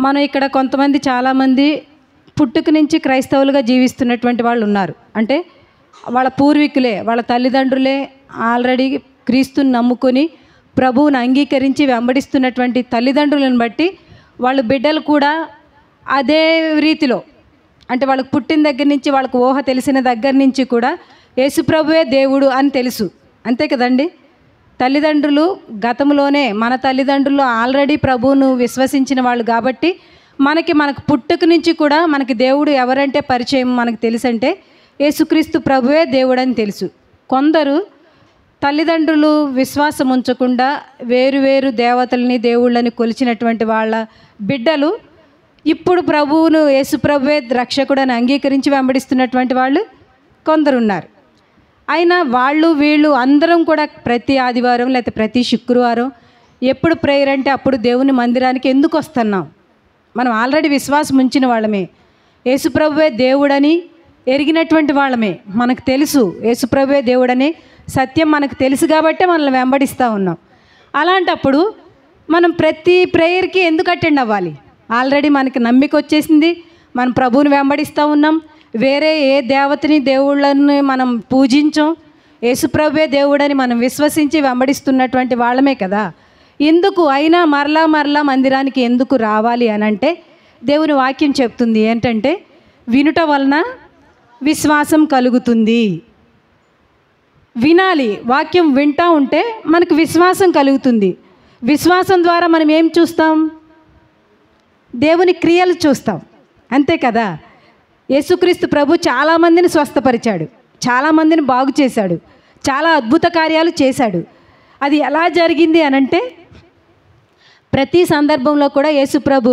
మనం ఇక్కడ కొంతమంది చాలామంది పుట్టుక నుంచి క్రైస్తవులుగా జీవిస్తున్నటువంటి వాళ్ళు ఉన్నారు. అంటే వాళ్ళ పూర్వీకులే, వాళ్ళ తల్లిదండ్రులే ఆల్రెడీ క్రీస్తుని నమ్ముకొని ప్రభువుని అంగీకరించి వెంబడిస్తున్నటువంటి తల్లిదండ్రులను బట్టి వాళ్ళ బిడ్డలు కూడా అదే రీతిలో, అంటే వాళ్ళకు పుట్టిన దగ్గర నుంచి, వాళ్ళకు ఊహ తెలిసిన దగ్గర నుంచి కూడా యేసుప్రభువే దేవుడు అని తెలుసు. అంతే కదండి. తల్లిదండ్రులు గతంలోనే, మన తల్లిదండ్రులు ఆల్రెడీ ప్రభువును విశ్వసించిన వాళ్ళు కాబట్టి మనకు పుట్టుక నుంచి కూడా మనకి దేవుడు ఎవరంటే పరిచయం మనకు తెలుసంటే యేసుక్రీస్తు ప్రభువే దేవుడు అని తెలుసు. కొందరు తల్లిదండ్రులు విశ్వాసం ఉంచకుండా వేరు దేవతల్ని దేవుళ్ళని కొలిచినటువంటి వాళ్ళ బిడ్డలు ఇప్పుడు ప్రభువును యేసుప్రభువే రక్షకుడని అంగీకరించి వెంబడిస్తున్నటువంటి వాళ్ళు కొందరున్నారు. అయినా వాళ్ళు వీళ్ళు అందరం కూడా ప్రతి ఆదివారం లేకపోతే ప్రతి శుక్రవారం ఎప్పుడు ప్రేయర్ అంటే అప్పుడు దేవుని మందిరానికి ఎందుకు వస్తున్నాం? మనం ఆల్రెడీ విశ్వాసం ఉంచిన వాళ్ళమే, యేసుప్రభువే దేవుడని ఎరిగినటువంటి వాళ్ళమే, మనకు తెలుసు యేసుప్రభువే దేవుడని సత్యం మనకు తెలుసు కాబట్టే మనల్ని వెంబడిస్తూ ఉన్నాం. అలాంటప్పుడు మనం ప్రతి ప్రేయర్కి ఎందుకు అటెండ్ అవ్వాలి? ఆల్రెడీ మనకి నమ్మిక వచ్చేసింది, మనం ప్రభువుని వెంబడిస్తూ ఉన్నాం, వేరే ఏ దేవతని దేవుళ్ళని మనం పూజించం, యేసుప్రభువే దేవుడని మనం విశ్వసించి వెంబడిస్తున్నటువంటి వాళ్ళమే కదా. ఎందుకు అయినా మరలా మందిరానికి ఎందుకు రావాలి అని అంటే దేవుని వాక్యం చెప్తుంది ఏంటంటే, వినుట వలన విశ్వాసం కలుగుతుంది. వినాలి, వాక్యం వింటూ ఉంటే మనకు విశ్వాసం కలుగుతుంది. విశ్వాసం ద్వారా మనం ఏం చూస్తాం? దేవుని క్రియలు చూస్తాం. అంతే కదా. యేసుక్రీస్తు ప్రభు చాలామందిని స్వస్థపరిచాడు, చాలామందిని బాగు చేశాడు, చాలా అద్భుత కార్యాలు చేశాడు. అది ఎలా జరిగింది అనంటే ప్రతి సందర్భంలో కూడా యేసు ప్రభు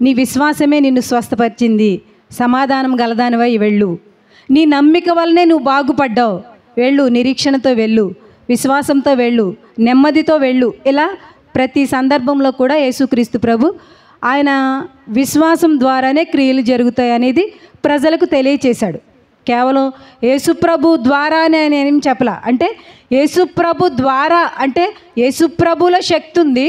నీ విశ్వాసమే నిన్ను స్వస్థపరిచింది, సమాధానం గలదానివై వెళ్ళు, నీ నమ్మిక వల్లనే నువ్వు బాగుపడ్డావు, వెళ్ళు, నిరీక్షణతో వెళ్ళు, విశ్వాసంతో వెళ్ళు, నెమ్మదితో వెళ్ళు. ఇలా ప్రతి సందర్భంలో కూడా యేసుక్రీస్తు ప్రభు ఆయన విశ్వాసం ద్వారానే క్రియలు జరుగుతాయి అనేది ప్రజలకు తెలియచేశాడు. కేవలం యేసుప్రభు ద్వారానే నేనేం చెప్పలా. అంటే యేసుప్రభు ద్వారా అంటే యేసుప్రభులో శక్తి ఉంది,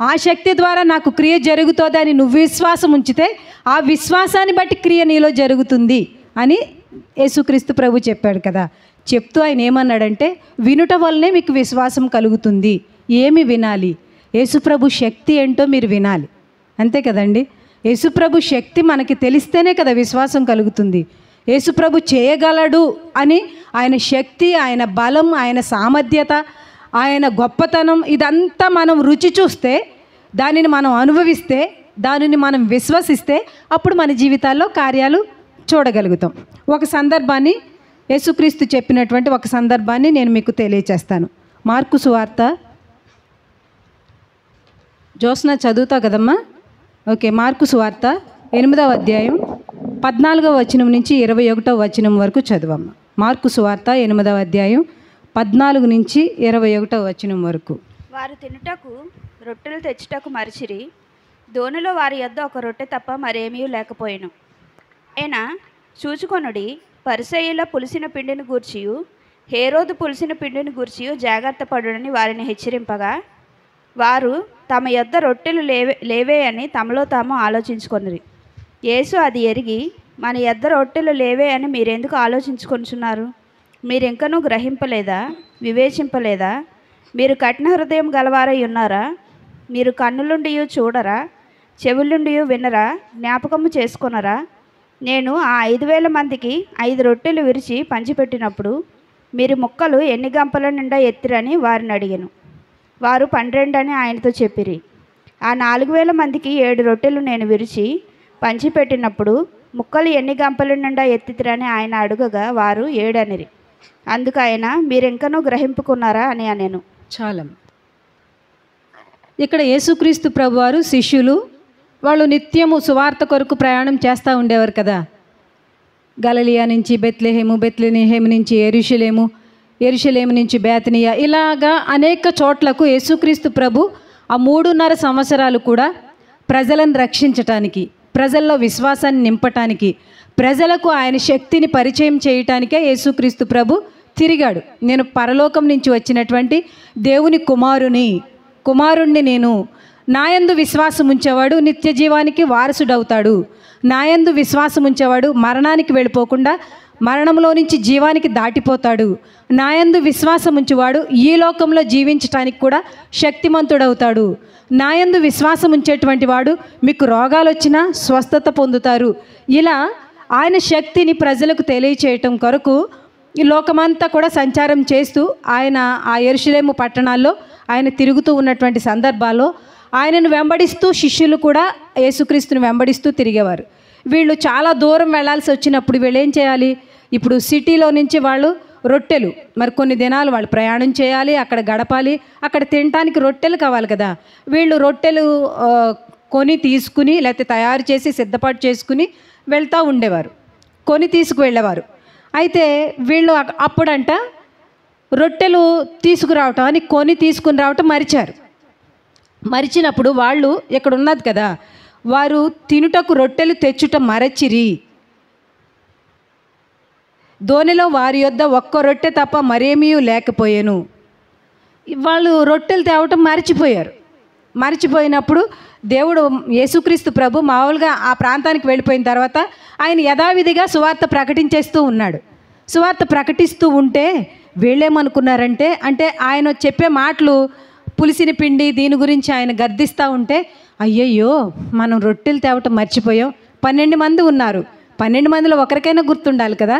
ఆ శక్తి ద్వారా నాకు క్రియ జరుగుతుంది అని నువ్వు విశ్వాసం ఉంచితే ఆ విశ్వాసాన్ని బట్టి క్రియ నీలో జరుగుతుంది అని యేసుక్రీస్తు ప్రభు చెప్పాడు కదా. చెప్తూ ఆయన ఏమన్నాడంటే, వినుట వల్లనే మీకు విశ్వాసం కలుగుతుంది. ఏమి వినాలి? యేసుప్రభు శక్తి ఏంటో మీరు వినాలి. అంతే కదండి. యేసుప్రభు శక్తి మనకి తెలిస్తేనే కదా విశ్వాసం కలుగుతుంది. యేసుప్రభు చేయగలడు అని ఆయన శక్తి, ఆయన బలం, ఆయన సామర్థ్యత, ఆయన గొప్పతనం ఇదంతా మనం రుచి చూస్తే, దానిని మనం అనుభవిస్తే, దానిని మనం విశ్వసిస్తే అప్పుడు మన జీవితాల్లో కార్యాలు చూడగలుగుతాం. ఒక సందర్భాన్ని, యేసుక్రీస్తు చెప్పినటువంటి ఒక సందర్భాన్ని నేను మీకు తెలియచేస్తాను. మార్కు సువార్త, జోస్న చదువుతావు కదమ్మా? ఓకే. మార్కు సువార్త 8వ అధ్యాయం 14వ వచనం నుంచి 21వ వచనం వరకు చదువమ్మా. మార్కు సువార్త 8వ అధ్యాయం 14 నుంచి 21వ వచనం వరకు. వారు తినుటకు రొట్టెలు తెచ్చుటకు మరచిరి. దోణిలో వారి యొద్ద ఒక రొట్టె తప్ప మరేమీ లేకపోయెను. ఆయన చూచుకొనుడి, పరిసయ్యుల పులిసిన పిండిని గూర్చియు హేరోదు పులిసిన పిండిని గూర్చియు జాగ్రత్త పడుడని వారిని హెచ్చరింపగా, వారు తమ యొద్ద రొట్టెలు లేవే అని తమలో తాము ఆలోచించుకొనిరి. యేసు అది ఎరిగి, మన యొద్ద రొట్టెలు లేవే అని మీరెందుకు ఆలోచించుకొనుచున్నారు? మీరింకనూ గ్రహింపలేదా? వివేచింపలేదా? మీరు కఠిన హృదయం గలవారై ఉన్నారా? మీరు కన్నులుండి చూడరా? చెవులుండి వినరా? జ్ఞాపకము చేసుకొనరా? నేను ఆ 5,000 మందికి 5 రొట్టెలు విరిచి పంచిపెట్టినప్పుడు మీరు ముక్కలు ఎన్ని గంపల నిండా ఎత్తిరని వారిని అడిగాను. వారు 12 అని ఆయనతో చెప్పిరి. ఆ 4,000 మందికి 7 రొట్టెలు నేను విరిచి పంచిపెట్టినప్పుడు ముక్కలు ఎన్ని గంపల నిండా ఎత్తిరని ఆయన అడుగగా వారు 7 అనిరి. అందుకు ఆయన, మీరింకనూ గ్రహింపుకున్నారా అని అనేను. చాలా. ఇక్కడ యేసుక్రీస్తు ప్రభువారు శిష్యులు వాళ్ళు నిత్యము సువార్త కొరకు ప్రయాణం చేస్తూ ఉండేవారు కదా. గలిలయ నుంచి బెత్లెహేము, బెత్లెహేము నుంచి యెరూషలేము, యెరూషలేము నుంచి బేతనియా, ఇలాగా అనేక చోట్లకు యేసుక్రీస్తు ప్రభు ఆ 3.5 సంవత్సరాలు కూడా ప్రజలను రక్షించటానికి, ప్రజల్లో విశ్వాసాన్ని నింపటానికి, ప్రజలకు ఆయన శక్తిని పరిచయం చేయటానికే యేసుక్రీస్తు ప్రభు తిరిగాడు. నేను పరలోకం నుంచి వచ్చినటువంటి దేవుని కుమారుణ్ణి నేను, నాయందు విశ్వాసం ఉంచేవాడు నిత్య జీవానికి వారసుడవుతాడు. నాయందు విశ్వాసం ఉంచేవాడు మరణానికి వెళ్ళిపోకుండా మరణంలో నుంచి జీవానికి దాటిపోతాడు. నాయందు విశ్వాసం ఉంచేవాడు ఈ లోకంలో జీవించటానికి కూడా శక్తిమంతుడవుతాడు. నాయందు విశ్వాసం ఉంచేటువంటి వాడు మీకు రోగాలు వచ్చినా స్వస్థత పొందుతారు. ఇలా ఆయన శక్తిని ప్రజలకు తెలియచేయటం కొరకు ఈ లోకమంతా కూడా సంచారం చేస్తూ ఆయన ఆ యెరూషలేము పట్టణాల్లో ఆయన తిరుగుతూ ఉన్నటువంటి సందర్భాల్లో ఆయనను వెంబడిస్తూ శిష్యులు కూడా యేసుక్రీస్తుని వెంబడిస్తూ తిరిగేవారు. వీళ్ళు చాలా దూరం వెళ్ళాల్సి వచ్చినప్పుడు వీళ్ళు ఏం చేయాలి? ఇప్పుడు సిటీలో నుంచి వాళ్ళు రొట్టెలు మరి కొన్ని దినాలు వాళ్ళు ప్రయాణం చేయాలి, అక్కడ గడపాలి, అక్కడ తినడానికి రొట్టెలు కావాలి కదా. వీళ్ళు రొట్టెలు కొని తీసుకుని లేకపోతే తయారు చేసి సిద్ధపాటు చేసుకుని వెళ్తూ ఉండేవారు, కొని తీసుకువెళ్ళేవారు. అయితే వీళ్ళు అప్పుడంట రొట్టెలు తీసుకురావటం అని కొని తీసుకుని రావటం మరిచారు. మరిచినప్పుడు వాళ్ళు ఇక్కడ ఉన్నది కదా, వారు తినుటకు రొట్టెలు తెచ్చుట మరచిరి. దోణిలో వారి యొద్ద ఒక్క రొట్టె తప్ప మరేమీ లేకపోయాను. వాళ్ళు రొట్టెలు తేవటం మర్చిపోయారు. మర్చిపోయినప్పుడు దేవుడు యేసుక్రీస్తు ప్రభు మామూలుగా ఆ ప్రాంతానికి వెళ్ళిపోయిన తర్వాత ఆయన యథావిధిగా సువార్త ప్రకటించేస్తూ ఉన్నాడు. సువార్త ప్రకటిస్తూ ఉంటే వీళ్ళేమనుకున్నారంటే, అంటే ఆయన చెప్పే మాటలు పులిసిన పిండి దీని గురించి ఆయన గర్దిస్తూ ఉంటే, అయ్యయ్యో మనం రొట్టెలు తేవటం మర్చిపోయాం, 12 మంది ఉన్నారు, 12 మందిలో ఒకరికైనా గుర్తుండాలి కదా,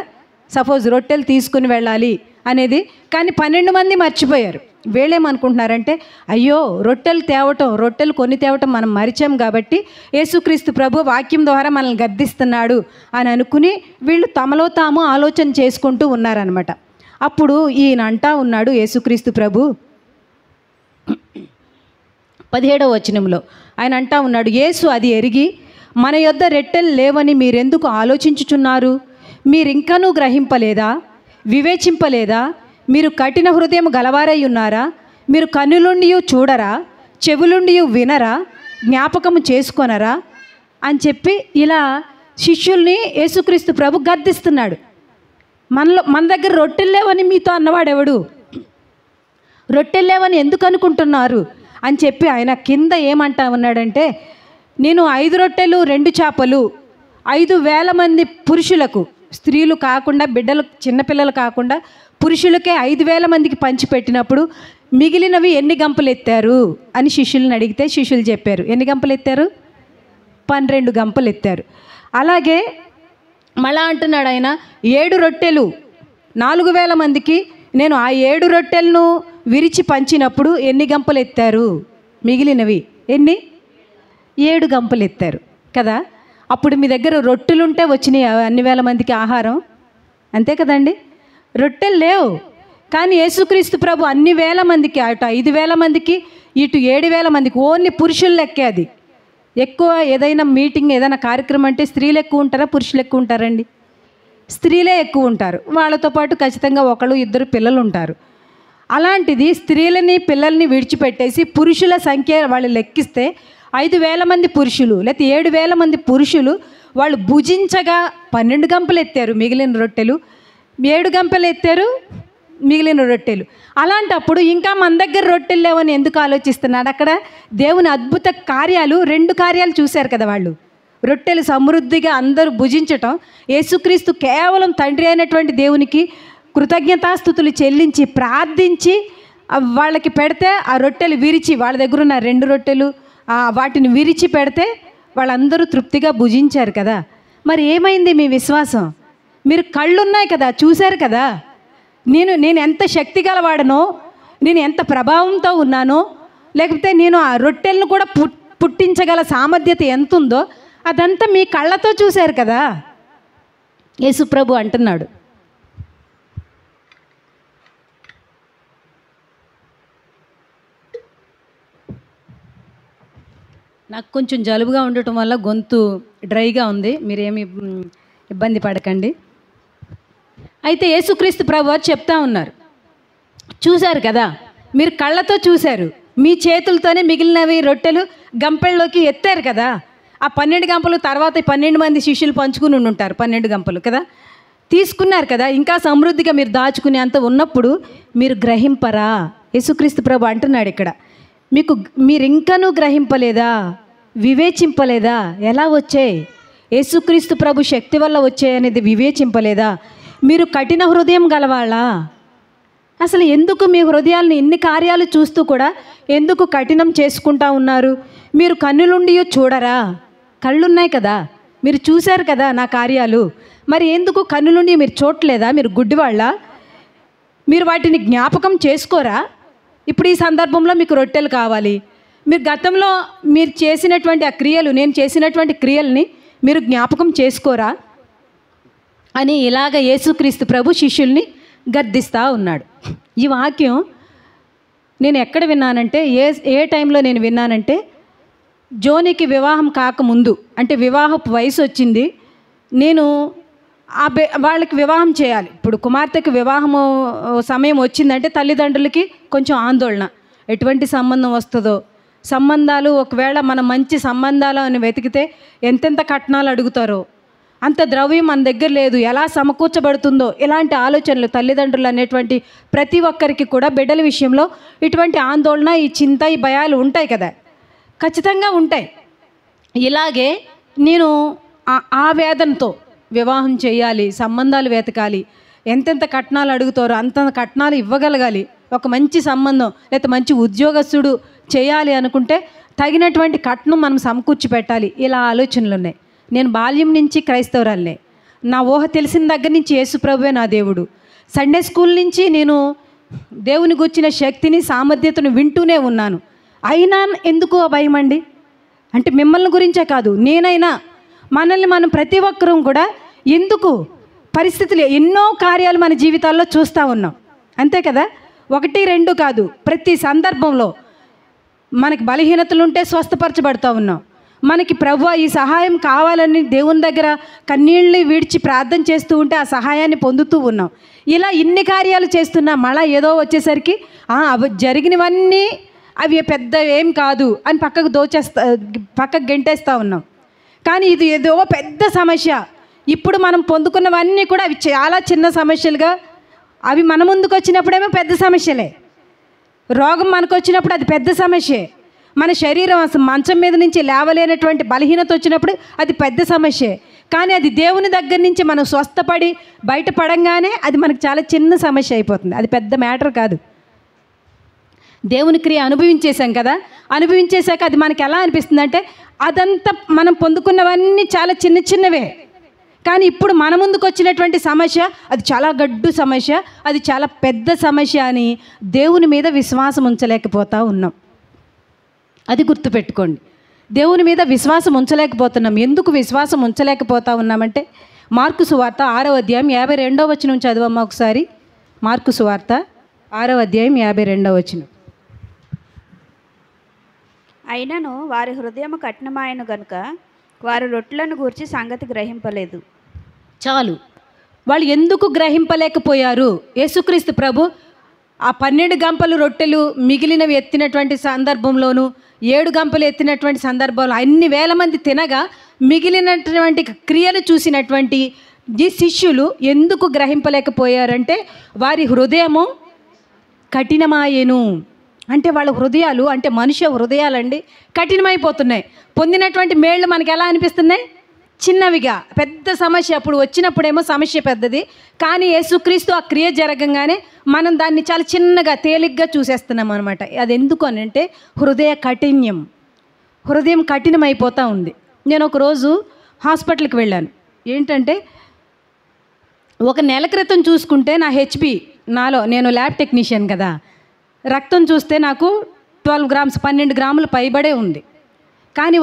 సపోజ్ రొట్టెలు తీసుకుని వెళ్ళాలి అనేది. కానీ 12 మంది మర్చిపోయారు. వీళ్ళేమనుకుంటున్నారంటే, అయ్యో రొట్టెలు కొని తేవటం మనం మరిచాం కాబట్టి యేసుక్రీస్తు ప్రభు వాక్యం ద్వారా మనల్ని గద్దిస్తున్నాడు అని అనుకుని వీళ్ళు తమలో తాము ఆలోచన చేసుకుంటూ ఉన్నారనమాట. అప్పుడు ఈయన అంటా ఉన్నాడు యేసుక్రీస్తు ప్రభు 17వ వచనంలో ఆయన అంటా ఉన్నాడు, యేసు అది ఎరిగి మన యొద్ద రొట్టెలు లేవని మీరెందుకు ఆలోచించుచున్నారు? మీరింకనూ గ్రహింపలేదా? వివేచింపలేదా? మీరు కఠిన హృదయం గలవారై ఉన్నారా? మీరు కన్నులుండి చూడరా? చెవులుండి వినరా? జ్ఞాపకము చేసుకొనరా? అని చెప్పి ఇలా శిష్యుల్ని యేసుక్రీస్తు ప్రభు గద్దిస్తున్నాడు. మన దగ్గర రొట్టెలు లేవని మీతో అన్నవాడెవడు? రొట్టెలు లేవని ఎందుకు అనుకుంటున్నారు అని చెప్పి ఆయన కింద ఏమంటా ఉన్నాడంటే, నేను 5 రొట్టెలు 2 చేపలు 5,000 మంది పురుషులకు, స్త్రీలు కాకుండా బిడ్డలు చిన్నపిల్లలు కాకుండా పురుషులకే 5,000 మందికి పంచిపెట్టినప్పుడు మిగిలినవి ఎన్ని గంపలు ఎత్తారు అని శిష్యులను అడిగితే శిష్యులు చెప్పారు. ఎన్ని గంపలు ఎత్తారు? 12 గంపలు ఎత్తారు. అలాగే మళ్ళా అంటున్నాడు ఆయన, 7 రొట్టెలు 4,000 మందికి నేను ఆ 7 రొట్టెలను విరిచి పంచినప్పుడు ఎన్ని గంపలు ఎత్తారు? మిగిలినవి ఎన్ని? 7 గంపలు ఎత్తారు కదా. అప్పుడు మీ దగ్గర రొట్టెలుంటే వచ్చినాయి అన్ని వేల మందికి ఆహారం, అంతే కదండి. రొట్టెలు లేవు కానీ యేసుక్రీస్తు ప్రభు అన్ని వేల మందికి, అటు 5,000 మందికి ఇటు 7,000 మందికి, ఓన్లీ పురుషులు లెక్కే. అది ఎక్కువ ఏదైనా మీటింగ్ ఏదైనా కార్యక్రమం అంటే స్త్రీలు ఎక్కువ ఉంటారా పురుషులు ఎక్కువ ఉంటారండి? స్త్రీలే ఎక్కువ ఉంటారు. వాళ్ళతో పాటు ఖచ్చితంగా 1-2 పిల్లలు ఉంటారు. అలాంటిది స్త్రీలని పిల్లల్ని విడిచిపెట్టేసి పురుషుల సంఖ్య వాళ్ళు లెక్కిస్తే 5,000 మంది పురుషులు లేకపోతే 7,000 మంది పురుషులు వాళ్ళు భుజించగా 12 గంపలు ఎత్తారు మిగిలిన రొట్టెలు, 7 గంపలు ఎత్తారు మిగిలిన రొట్టెలు. అలాంటప్పుడు ఇంకా మన దగ్గర రొట్టెలు లేవని ఎందుకు ఆలోచిస్తున్నాడు? అక్కడ దేవుని అద్భుత కార్యాలు 2 కార్యాలు చూశారు కదా వాళ్ళు. రొట్టెలు సమృద్ధిగా అందరూ భుజించటం, యేసుక్రీస్తు కేవలం తండ్రి అయినటువంటి దేవునికి కృతజ్ఞతాస్తుతులు చెల్లించి ప్రార్థించి వాళ్ళకి పెడితే ఆ రొట్టెలు విరిచి, వాళ్ళ దగ్గర ఉన్న 2 రొట్టెలు వాటిని విరిచి పెడితే వాళ్ళందరూ తృప్తిగా భుజించారు కదా. మరి ఏమైంది మీ విశ్వాసం? మీరు కళ్ళున్నాయి కదా, చూశారు కదా నేను ఎంత శక్తి గలవాడనో, నేను ఎంత ప్రభావంతో ఉన్నానో, లేకపోతే నేను ఆ రొట్టెలను కూడా పుట్టించగల సామర్థ్యత ఎంత ఉందో అదంతా మీ కళ్ళతో చూశారు కదా. యేసుప్రభు అంటున్నాడు, నాకు కొంచెం జలుబుగా ఉండటం వల్ల గొంతు డ్రైగా ఉంది, మీరేమి ఇబ్బంది పడకండి. అయితే యేసుక్రీస్తు ప్రభు చెప్తా ఉన్నారు, చూశారు కదా, మీరు కళ్ళతో చూశారు, మీ చేతులతోనే మిగిలినవి రొట్టెలు గంపెల్లోకి ఎత్తారు కదా. ఆ 12 గంపలు తర్వాత 12 మంది శిష్యులు పంచుకుని ఉంటారు, 12 గంపలు కదా, తీసుకున్నారు కదా. ఇంకా సమృద్ధిగా మీరు దాచుకునే అంత ఉన్నప్పుడు మీరు గ్రహింపరా? యేసుక్రీస్తు ప్రభు అంటున్నాడు ఇక్కడ, మీరు ఇంకనూ గ్రహింపలేదా, వివేచింపలేదా? ఎలా వచ్చాయి? యేసుక్రీస్తు ప్రభు శక్తి వల్ల వచ్చాయనేది వివేచింపలేదా? మీరు కఠిన హృదయం గలవాళ్ళా? అసలు ఎందుకు మీ హృదయాలను ఇన్ని కార్యాలు చూస్తూ కూడా ఎందుకు కఠినం చేసుకుంటా ఉన్నారు? మీరు కన్నులుండి చూడరా? కళ్ళున్నాయి కదా, మీరు చూశారు కదా నా కార్యాలు, మరి ఎందుకు కన్నులుండి మీరు చూడలేదా? మీరు గుడ్డివాళ్ళ? మీరు వాటిని జ్ఞాపకం చేసుకోరా? ఇప్పుడు ఈ సందర్భంలో మీకు రొట్టెలు కావాలి, మీరు గతంలో మీరు చేసినటువంటి ఆ క్రియలు, నేను చేసినటువంటి క్రియల్ని మీరు జ్ఞాపకం చేసుకోరా అని ఇలాగ యేసుక్రీస్తు ప్రభు శిష్యుల్ని గద్దిస్తూ ఉన్నాడు. ఈ వాక్యం నేను ఎక్కడ విన్నానంటే, ఏ టైంలో నేను విన్నానంటే, జోనికి వివాహం కాకముందు, అంటే వివాహపు వయసు వచ్చింది, నేను వాళ్ళకి వివాహం చేయాలి. ఇప్పుడు కుమార్తెకి వివాహము సమయం వచ్చిందంటే తల్లిదండ్రులకి కొంచెం ఆందోళన, ఎటువంటి సంబంధం వస్తుందో. సంబంధాలు ఒకవేళ మనం మంచి సంబంధాలు అని వెతికితే ఎంతెంత కట్నాలు అడుగుతారో, అంత ద్రవ్యం మన దగ్గర లేదు, ఎలా సమకూర్చబడుతుందో, ఇలాంటి ఆలోచనలు తల్లిదండ్రులు అనేటువంటి ప్రతి ఒక్కరికి కూడా బిడ్డల విషయంలో ఇటువంటి ఆందోళన, ఈ చింత, ఈ భయాలు ఉంటాయి కదా, ఖచ్చితంగా ఉంటాయి. ఇలాగే నేను ఆ వేదనతో వివాహం చేయాలి, సంబంధాలు వెతకాలి, ఎంతెంత కట్నాలు అడుగుతారో అంత కట్నాలు ఇవ్వగలగాలి, ఒక మంచి సంబంధం లేకపోతే మంచి ఉద్యోగస్తుడు చేయాలి అనుకుంటే తగినటువంటి కట్నం మనం సమకూర్చి పెట్టాలి. ఇలా ఆలోచనలు ఉన్నాయి. నేను బాల్యం నుంచి క్రైస్తవురాలనే. నా ఊహ తెలిసిన దగ్గర నుంచి యేసుప్రభువే నా దేవుడు. సండే స్కూల్ నుంచి నేను దేవుని గుర్చిన శక్తిని, సామర్థ్యతను వింటూనే ఉన్నాను. అయినా ఎందుకు ఆ భయం అండి? అంటే మిమ్మల్ని గురించే కాదు, నేనైనా మనల్ని మనం ప్రతి ఒక్కరూ కూడా ఎందుకు పరిస్థితులు, ఎన్నో కార్యాలు మన జీవితాల్లో చూస్తూ ఉన్నాం, అంతే కదా. 1, 2 కాదు, ప్రతి సందర్భంలో మనకి బలహీనతలు ఉంటే స్వస్థపరచబడుతూ ఉన్నాం. మనకి ప్రభువా ఈ సహాయం కావాలని దేవుని దగ్గర కన్నీళ్ళు విడిచి ప్రార్థన చేస్తూ ఉంటే ఆ సహాయాన్ని పొందుతూ ఉన్నాం. ఇలా ఇన్ని కార్యాలు చేస్తున్నా మళ్ళా ఏదో వచ్చేసరికి అవి జరిగినవన్నీ అవి పెద్ద ఏం కాదు అని పక్కకు గెంటేస్తూ ఉన్నాం. కానీ ఇది ఏదో పెద్ద సమస్య. ఇప్పుడు మనం పొందుకున్నవన్నీ కూడా అవి చాలా చిన్న సమస్యలుగా, అవి మన ముందుకు వచ్చినప్పుడేమో పెద్ద సమస్యలే. రోగం మనకు వచ్చినప్పుడు అది పెద్ద సమస్యే. మన శరీరం అసలు మంచం మీద నుంచి లేవలేనటువంటి బలహీనత వచ్చినప్పుడు అది పెద్ద సమస్యే. కానీ అది దేవుని దగ్గర నుంచి మనం స్వస్థపడి బయటపడంగానే అది మనకు చాలా చిన్న సమస్య అయిపోతుంది. అది పెద్ద మ్యాటర్ కాదు. దేవుని క్రియ అనుభవించేసాం కదా, అనుభవించేశాక అది మనకి ఎలా అనిపిస్తుంది అంటే అదంతా మనం పొందుకున్నవన్నీ చాలా చిన్న చిన్నవే. కానీ ఇప్పుడు మన ముందుకు వచ్చినటువంటి సమస్య అది చాలా గడ్డు సమస్య, అది చాలా పెద్ద సమస్య అని దేవుని మీద విశ్వాసం ఉంచలేకపోతూ ఉన్నాం. అది గుర్తుపెట్టుకోండి. దేవుని మీద విశ్వాసం ఉంచలేకపోతున్నాం. ఎందుకు విశ్వాసం ఉంచలేకపోతా ఉన్నామంటే, మార్కు సువార్త 6వ అధ్యాయం 52వ వచనం చదవమ్మా ఒకసారి. మార్కు సువార్త 6వ అధ్యాయం 52వ వచనం. అయినను వారి హృదయము కఠినమాయను గనుక వారు రొట్టెలను గూర్చి సంగతి గ్రహింపలేదు. చాలు. వాళ్ళు ఎందుకు గ్రహింపలేకపోయారు? యేసుక్రీస్తు ప్రభు ఆ 12 గంపలు రొట్టెలు మిగిలినవి ఎత్తినటువంటి సందర్భంలోనూ 7 గంపలు ఎత్తినటువంటి సందర్భంలో అన్ని వేల మంది తినగా మిగిలినటువంటి క్రియలు చూసినటువంటి ఈ శిష్యులు ఎందుకు గ్రహింపలేకపోయారంటే వారి హృదయము కఠినమాయేను. అంటే వాళ్ళ హృదయాలు, అంటే మనుష్య హృదయాలండి కఠినమైపోతున్నాయి. పొందినటువంటి మేళ్ళు మనకి ఎలా అనిపిస్తున్నాయి? చిన్నవిగా. పెద్ద సమస్య అప్పుడు వచ్చినప్పుడేమో సమస్య పెద్దది, కానీ యేసుక్రీస్తు ఆ క్రియ జరగంగానే మనం దాన్ని చాలా చిన్నగా తేలిగ్గా చూసేస్తున్నాం అనమాట. అది ఎందుకు అని అంటే హృదయ కాఠిన్యం. హృదయం కఠినమైపోతూ ఉంది. నేను ఒకరోజు హాస్పిటల్కి వెళ్ళాను. ఏంటంటే 1 నెల క్రితం చూసుకుంటే నా హెచ్బి, నేను ల్యాబ్ టెక్నీషియన్ కదా, రక్తం చూస్తే నాకు 12 గ్రామ్స్ 12 గ్రాములు పైబడే ఉంది. కానీ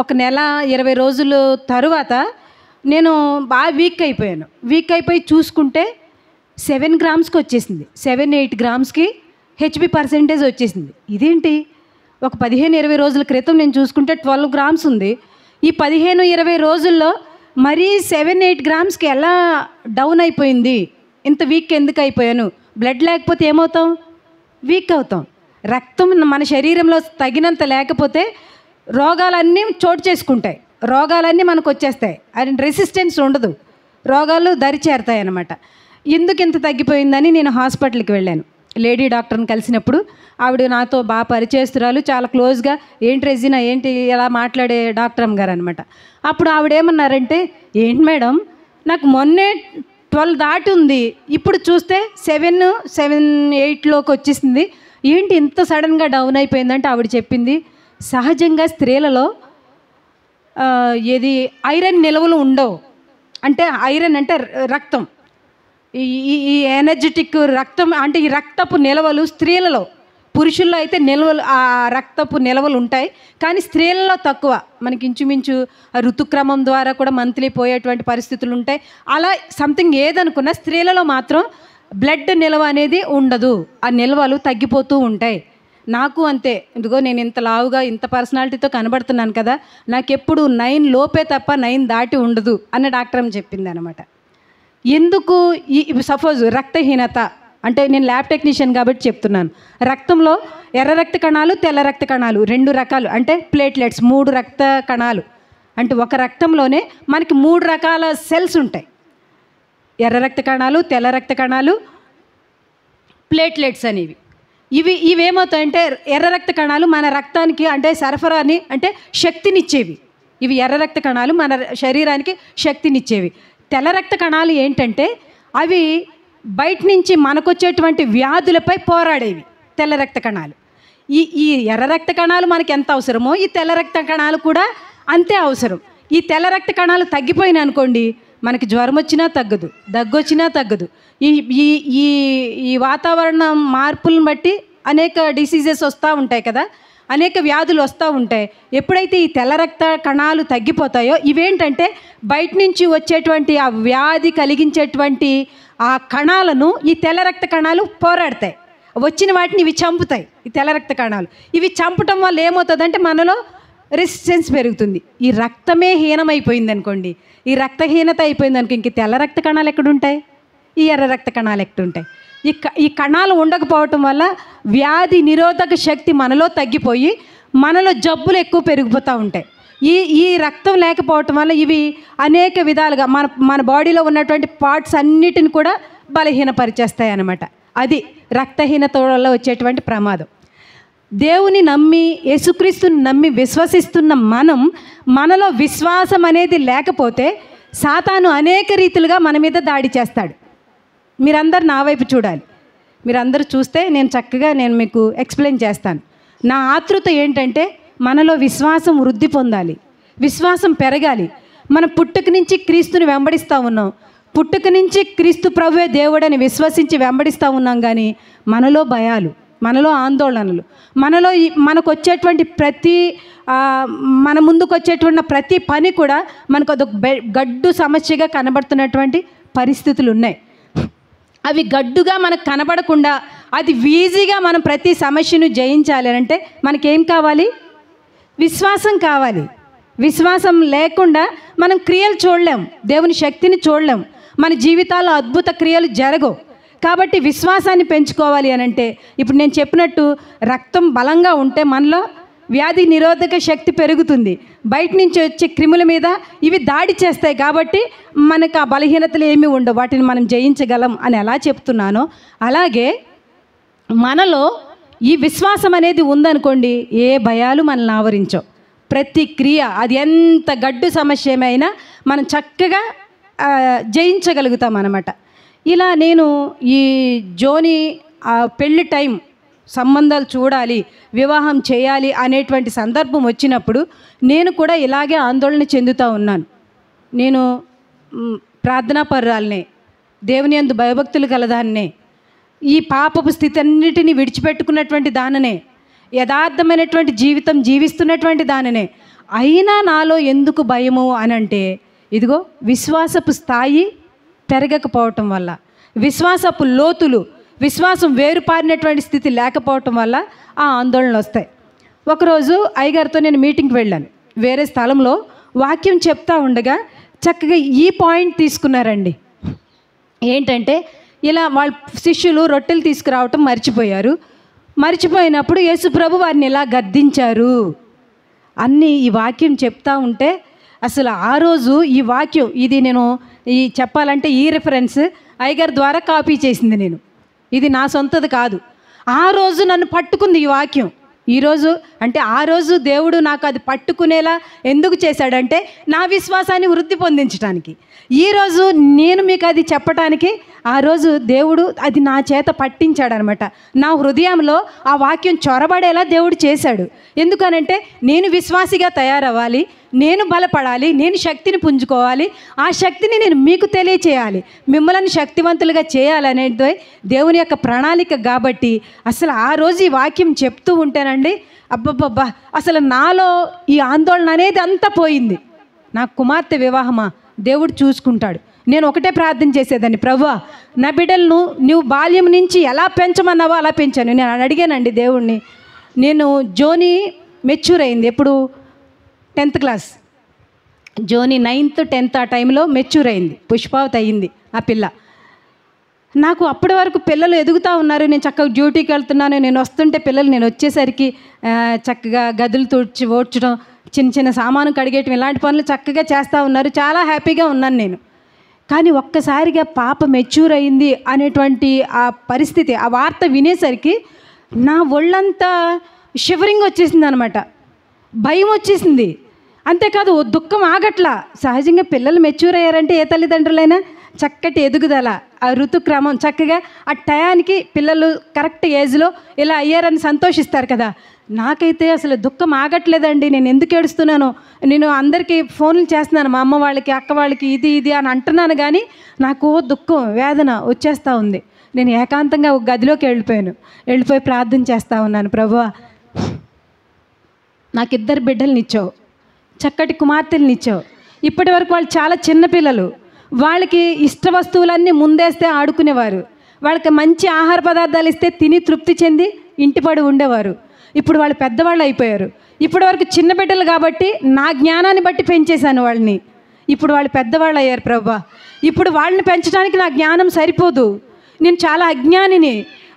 ఒక నెల 20 రోజుల తరువాత నేను బాగా వీక్ అయిపోయాను. వీక్ అయిపోయి చూసుకుంటే 7 గ్రామ్స్కి వచ్చేసింది. 7-8 గ్రామ్స్కి హెచ్బి పర్సెంటేజ్ వచ్చేసింది. ఇదేంటి? ఒక 15-20 రోజుల క్రితం నేను చూసుకుంటే 12 గ్రామ్స్ ఉంది. ఈ 15-20 రోజుల్లో మరీ 7-8 గ్రామ్స్కి ఎలా డౌన్ అయిపోయింది? ఇంత వీక్ ఎందుకు అయిపోయాను? బ్లడ్ లేకపోతే ఏమవుతాం? వీక్ అవుతాం. రక్తం మన శరీరంలో తగినంత లేకపోతే రోగాలన్నీ చోటు చేసుకుంటాయి, రోగాలన్నీ మనకు వచ్చేస్తాయి. అది రెసిస్టెన్స్ ఉండదు, రోగాలు దరి చేరుతాయి అన్నమాట. ఎందుకు ఇంత తగ్గిపోయిందని నేను హాస్పిటల్కి వెళ్ళాను. లేడీ డాక్టర్ని కలిసినప్పుడు ఆవిడ నాతో బాగా పరిచయస్తురాలు, చాలా క్లోజ్గా, ఏంటి రెజినా ఏంటి ఎలా మాట్లాడే డాక్టర్ అమ్మగారు అనమాట. అప్పుడు ఆవిడ ఏమన్నారంటే, ఏంటి మేడం నాకు మొన్నే 12 దాటి ఉంది, ఇప్పుడు చూస్తే 7-8లోకి వచ్చేసింది, ఏంటి ఇంత సడన్గా డౌన్ అయిపోయిందంటే ఆవిడ చెప్పింది, సహజంగా స్త్రీలలో ఏది ఐరన్ నిల్వలు ఉండవు. అంటే ఐరన్ అంటే రక్తం, ఈ ఎనర్జెటిక్ రక్తం అంటే ఈ రక్తపు నిల్వలు స్త్రీలలో, పురుషుల్లో అయితే నిల్వలు ఆ రక్తపు నిల్వలు ఉంటాయి, కానీ స్త్రీలలో తక్కువ. మనకి ఇంచుమించు ఋతుక్రమం ద్వారా కూడా మంత్లీ పోయేటువంటి పరిస్థితులు ఉంటాయి. అలా సంథింగ్ ఏదనుకున్నా స్త్రీలలో మాత్రం బ్లడ్ నిల్వ అనేది ఉండదు, ఆ నిల్వలు తగ్గిపోతూ ఉంటాయి. నాకు అంతే, ఇదిగో నేను ఇంత లావుగా ఇంత పర్సనాలిటీతో కనబడుతున్నాను కదా, నాకు ఎప్పుడు 9 లోపే తప్ప 9 దాటి ఉండదు అన్న డాక్టర్ అని చెప్పింది అనమాట. ఎందుకు ఈ సపోజ్ రక్తహీనత అంటే, నేను ల్యాబ్ టెక్నీషియన్ కాబట్టి చెప్తున్నాను, రక్తంలో ఎర్ర రక్త కణాలు తెల్ల రక్త కణాలు 2 రకాలు, అంటే ప్లేట్లెట్స్ 3 రక్త కణాలు, అంటే ఒక రక్తంలోనే మనకి 3 రకాల సెల్స్ ఉంటాయి. ఎర్ర రక్త కణాలు, తెల్ల రక్త కణాలు, ప్లేట్లెట్స్ అనేవి. ఇవేమవుతాయంటే, ఎర్ర రక్త కణాలు మన రక్తానికి అంటే సరఫరాని అంటే శక్తినిచ్చేవి. ఇవి ఎర్ర రక్త కణాలు మన శరీరానికి శక్తినిచ్చేవి. తెల్ల రక్త కణాలు ఏంటంటే, అవి బయట నుంచి మనకొచ్చేటువంటి వ్యాధులపై పోరాడేవి తెల్ల రక్త కణాలు. ఈ ఎర్ర రక్త కణాలు మనకి ఎంత అవసరమో ఈ తెల్ల రక్త కణాలు కూడా అంతే అవసరం. ఈ తెల్ల రక్త కణాలు తగ్గిపోయినా అనుకోండి, మనకి జ్వరం వచ్చినా తగ్గదు, దగ్గు వచ్చినా తగ్గదు. ఈ ఈ ఈ వాతావరణ మార్పులను బట్టి అనేక డిసీజెస్ వస్తూ ఉంటాయి కదా, అనేక వ్యాధులు వస్తూ ఉంటాయి. ఎప్పుడైతే ఈ తెల్ల రక్త కణాలు తగ్గిపోతాయో, ఇవేంటంటే బయట నుంచి వచ్చేటువంటి ఆ వ్యాధి కలిగించేటువంటి ఆ కణాలను ఈ తెల్ల రక్త కణాలు పోరాడతాయి, వచ్చిన వాటిని ఇవి చంపుతాయి. ఈ తెల్ల రక్త కణాలు ఇవి చంపటం వల్ల ఏమవుతుందంటే మనలో రెసిస్టెన్స్ పెరుగుతుంది. ఈ రక్తమే హీనమైపోయింది అనుకోండి, ఈ రక్తహీనత అయిపోయింది అనుకో, ఇంక తెల్ల రక్త కణాలు ఎక్కడుంటాయి, ఈ ఎర్ర రక్త కణాలు ఎక్కడుంటాయి. ఈ కణాలు ఉండకపోవటం వల్ల వ్యాధి నిరోధక శక్తి మనలో తగ్గిపోయి మనలో జబ్బులు ఎక్కువ పెరిగిపోతూ ఉంటాయి. ఈ రక్తం లేకపోవటం వల్ల ఇవి అనేక విధాలుగా మన బాడీలో ఉన్నటువంటి పార్ట్స్ అన్నిటిని కూడా బలహీనపరిచేస్తాయి అన్నమాట. అది రక్తహీనత వల్ల వచ్చేటువంటి ప్రమాదం. దేవుని నమ్మి యేసుక్రీస్తుని నమ్మి విశ్వసిస్తున్న మనలో విశ్వాసం అనేది లేకపోతే సాతాను అనేక రీతిలుగా మన మీద దాడి చేస్తాడు. మీరందరు నా వైపు చూడాలి, మీరందరూ చూస్తే నేను మీకు ఎక్స్ప్లెయిన్ చేస్తాను. నా ఆతృత ఏంటంటే, మనలో విశ్వాసం వృద్ధి పొందాలి, విశ్వాసం పెరగాలి. మనం పుట్టుక నుంచి క్రీస్తుని వెంబడిస్తూ ఉన్నాం, పుట్టుక నుంచి క్రీస్తు ప్రభువే దేవుడని విశ్వసించి వెంబడిస్తూ ఉన్నాం. కానీ మనలో భయాలు, మనలో ఆందోళనలు, మనకు వచ్చేటువంటి మన ముందుకు వచ్చేటువంటి ప్రతి పని కూడా మనకు అదొక గడ్డు సమస్యగా కనబడుతున్నటువంటి పరిస్థితులు ఉన్నాయి. అవి గడ్డుగా మనకు కనబడకుండా అది ఈజీగా మనం ప్రతి సమస్యను జయించాలి అంటే మనకేం కావాలి? విశ్వాసం కావాలి. విశ్వాసం లేకుండా మనం క్రియలు చూడలేం, దేవుని శక్తిని చూడలేం, మన జీవితాల్లో అద్భుత క్రియలు జరగవు. కాబట్టి విశ్వాసాన్ని పెంచుకోవాలి అని అంటే, ఇప్పుడు నేను చెప్పినట్టు రక్తం బలంగా ఉంటే మనలో వ్యాధి నిరోధక శక్తి పెరుగుతుంది. బయట నుంచి వచ్చే క్రిముల మీద ఇవి దాడి చేస్తాయి, కాబట్టి మనకు ఆ బలహీనతలు ఏమీ ఉండవు, వాటిని మనం జయించగలం అని ఎలా చెప్తున్నానో, అలాగే మనలో ఈ విశ్వాసం అనేది ఉందనుకోండి, ఏ భయాలు మనల్ని ఆవరించవు. ప్రతి క్రియ అది ఎంత గడ్డు సమస్య ఏమైనా మనం చక్కగా జయించగలుగుతాం అన్నమాట. ఇలా నేను ఈ జోని పెళ్ళి టైం సంబంధాలు చూడాలి, వివాహం చేయాలి అనేటువంటి సందర్భం వచ్చినప్పుడు నేను కూడా ఇలాగే ఆందోళన చెందుతూ ఉన్నాను. నేను ప్రార్థనాపరురాలనే, దేవుని యందు భయభక్తులు కలదాన్నే, ఈ పాపపు స్థితి అన్నిటినీ విడిచిపెట్టుకున్నటువంటి దాననే, యథార్థమైనటువంటి జీవితం జీవిస్తున్నటువంటి దాననే. అయినా నాలో ఎందుకు భయము అని అంటే, ఇదిగో విశ్వాసపు స్థాయి పెరగకపోవటం వల్ల, విశ్వాసపు లోతులు, విశ్వాసం వేరుపారినటువంటి స్థితి లేకపోవటం వల్ల ఆ ఆందోళనలు వస్తాయి. ఒకరోజు అయ్యగారితో నేను మీటింగ్కి వెళ్ళాను, వేరే స్థలంలో వాక్యం చెప్తా ఉండగా చక్కగా ఈ పాయింట్ తీసుకున్నారండి. ఏంటంటే, ఇలా వాళ్ళ శిష్యులు రొట్టెలు తీసుకురావటం మర్చిపోయినప్పుడు యేసుప్రభు వారిని ఇలా గద్దించారు అన్నీ ఈ వాక్యం చెప్తా ఉంటే, అసలు ఆ రోజు ఈ వాక్యం ఇది నేను చెప్పాలంటే ఈ రిఫరెన్స్ అయ్యగారి ద్వారా కాపీ చేసింది నేను. ఇది నా సొంతది కాదు. ఆ రోజు నన్ను పట్టుకుంది ఈ వాక్యం. ఈరోజు అంటే ఆ రోజు దేవుడు నాకు అది పట్టుకునేలా ఎందుకు చేశాడంటే నా విశ్వాసాన్ని వృద్ధి పొందించడానికి. ఈరోజు నేను మీకు అది చెప్పడానికి ఆ రోజు దేవుడు అది నా చేత పట్టించాడనమాట. నా హృదయంలో ఆ వాక్యం చొరబడేలా దేవుడు చేశాడు. ఎందుకనంటే నేను విశ్వాసిగా తయారవ్వాలి, నేను బలపడాలి, నేను శక్తిని పుంజుకోవాలి, ఆ శక్తిని నేను మీకు తెలియచేయాలి, మిమ్మల్ని శక్తివంతులుగా చేయాలనేది దేవుని యొక్క ప్రణాళిక. కాబట్టి అసలు ఆ రోజు ఈ వాక్యం చెప్తూ ఉంటేనండి అబ్బబ్బబ్బా అసలు నాలో ఈ ఆందోళన అనేది అంతా పోయింది. నా కుమార్తె వివాహమా దేవుడు చూసుకుంటాడు. నేను ఒకటే ప్రార్థన చేసేదాన్ని, ప్రభువా నా బిడ్డలను నువ్వు బాల్యం నుంచి ఎలా పెంచమన్నావో అలా పెంచాను. నేను అడిగానండి దేవుణ్ణి. నేను జోని మెచ్యూర్ అయింది ఎప్పుడు 10th క్లాస్, జోని 9th 10th ఆ టైంలో మెచ్యూర్ అయింది, పుష్పావతి అయింది ఆ పిల్ల. నాకు అప్పటి వరకు పిల్లలు ఎదుగుతూ ఉన్నారు, నేను చక్కగా డ్యూటీకి వెళ్తున్నాను. నేను వస్తుంటే పిల్లలు నేను వచ్చేసరికి చక్కగా గదులు తుడిచి ఓడ్చడం, చిన్న చిన్న సామాను కడిగేయటం, ఇలాంటి పనులు చక్కగా చేస్తూ ఉన్నారు. చాలా హ్యాపీగా ఉన్నాను నేను. కానీ ఒక్కసారిగా పాప మెచ్యూర్ అయింది అనేటువంటి ఆ పరిస్థితి, ఆ వార్త వినేసరికి నా ఒళ్ళంతా షివరింగ్ వచ్చేసింది అనమాట, భయం వచ్చేసింది. అంతేకాదు దుఃఖం ఆగట్లా. సహజంగా పిల్లలు మెచ్యూర్ అయ్యారంటే ఏ తల్లిదండ్రులైనా చక్కటి ఎదుగుదల, ఆ ఋతుక్రమం చక్కగా ఆ టయానికి పిల్లలు కరెక్ట్ ఏజ్లో ఇలా అయ్యారని సంతోషిస్తారు కదా. నాకైతే అసలు దుఃఖం ఆగట్లేదండి. నేను ఎందుకు ఏడుస్తున్నానో, నేను అందరికీ ఫోన్లు చేస్తున్నాను, మా అమ్మ వాళ్ళకి, అక్క వాళ్ళకి, ఇది అని అంటున్నాను, కానీ నాకు దుఃఖం వేదన వచ్చేస్తూ ఉంది. నేను ఏకాంతంగా ఒక గదిలోకి వెళ్ళిపోయి ప్రార్థన చేస్తూ ఉన్నాను. ప్రభువా నాకు 2 బిడ్డల్ని ఇచ్చావు, చక్కటి కుమార్తెల్ని ఇచ్చావు. ఇప్పటి వరకు వాళ్ళు చాలా చిన్నపిల్లలు, వాళ్ళకి ఇష్ట వస్తువులన్నీ ముందేస్తే ఆడుకునేవారు, వాళ్ళకి మంచి ఆహార పదార్థాలు ఇస్తే తిని తృప్తి చెంది ఇంటిపడి ఉండేవారు. ఇప్పుడు వాళ్ళు పెద్దవాళ్ళు అయిపోయారు. ఇప్పటి వరకు చిన్న బిడ్డలు కాబట్టి నా జ్ఞానాన్ని బట్టి పెంచేశాను వాళ్ళని. ఇప్పుడు వాళ్ళు పెద్దవాళ్ళు అయ్యారు ప్రభువా. ఇప్పుడు వాళ్ళని పెంచడానికి నా జ్ఞానం సరిపోదు, నేను చాలా అజ్ఞానిని,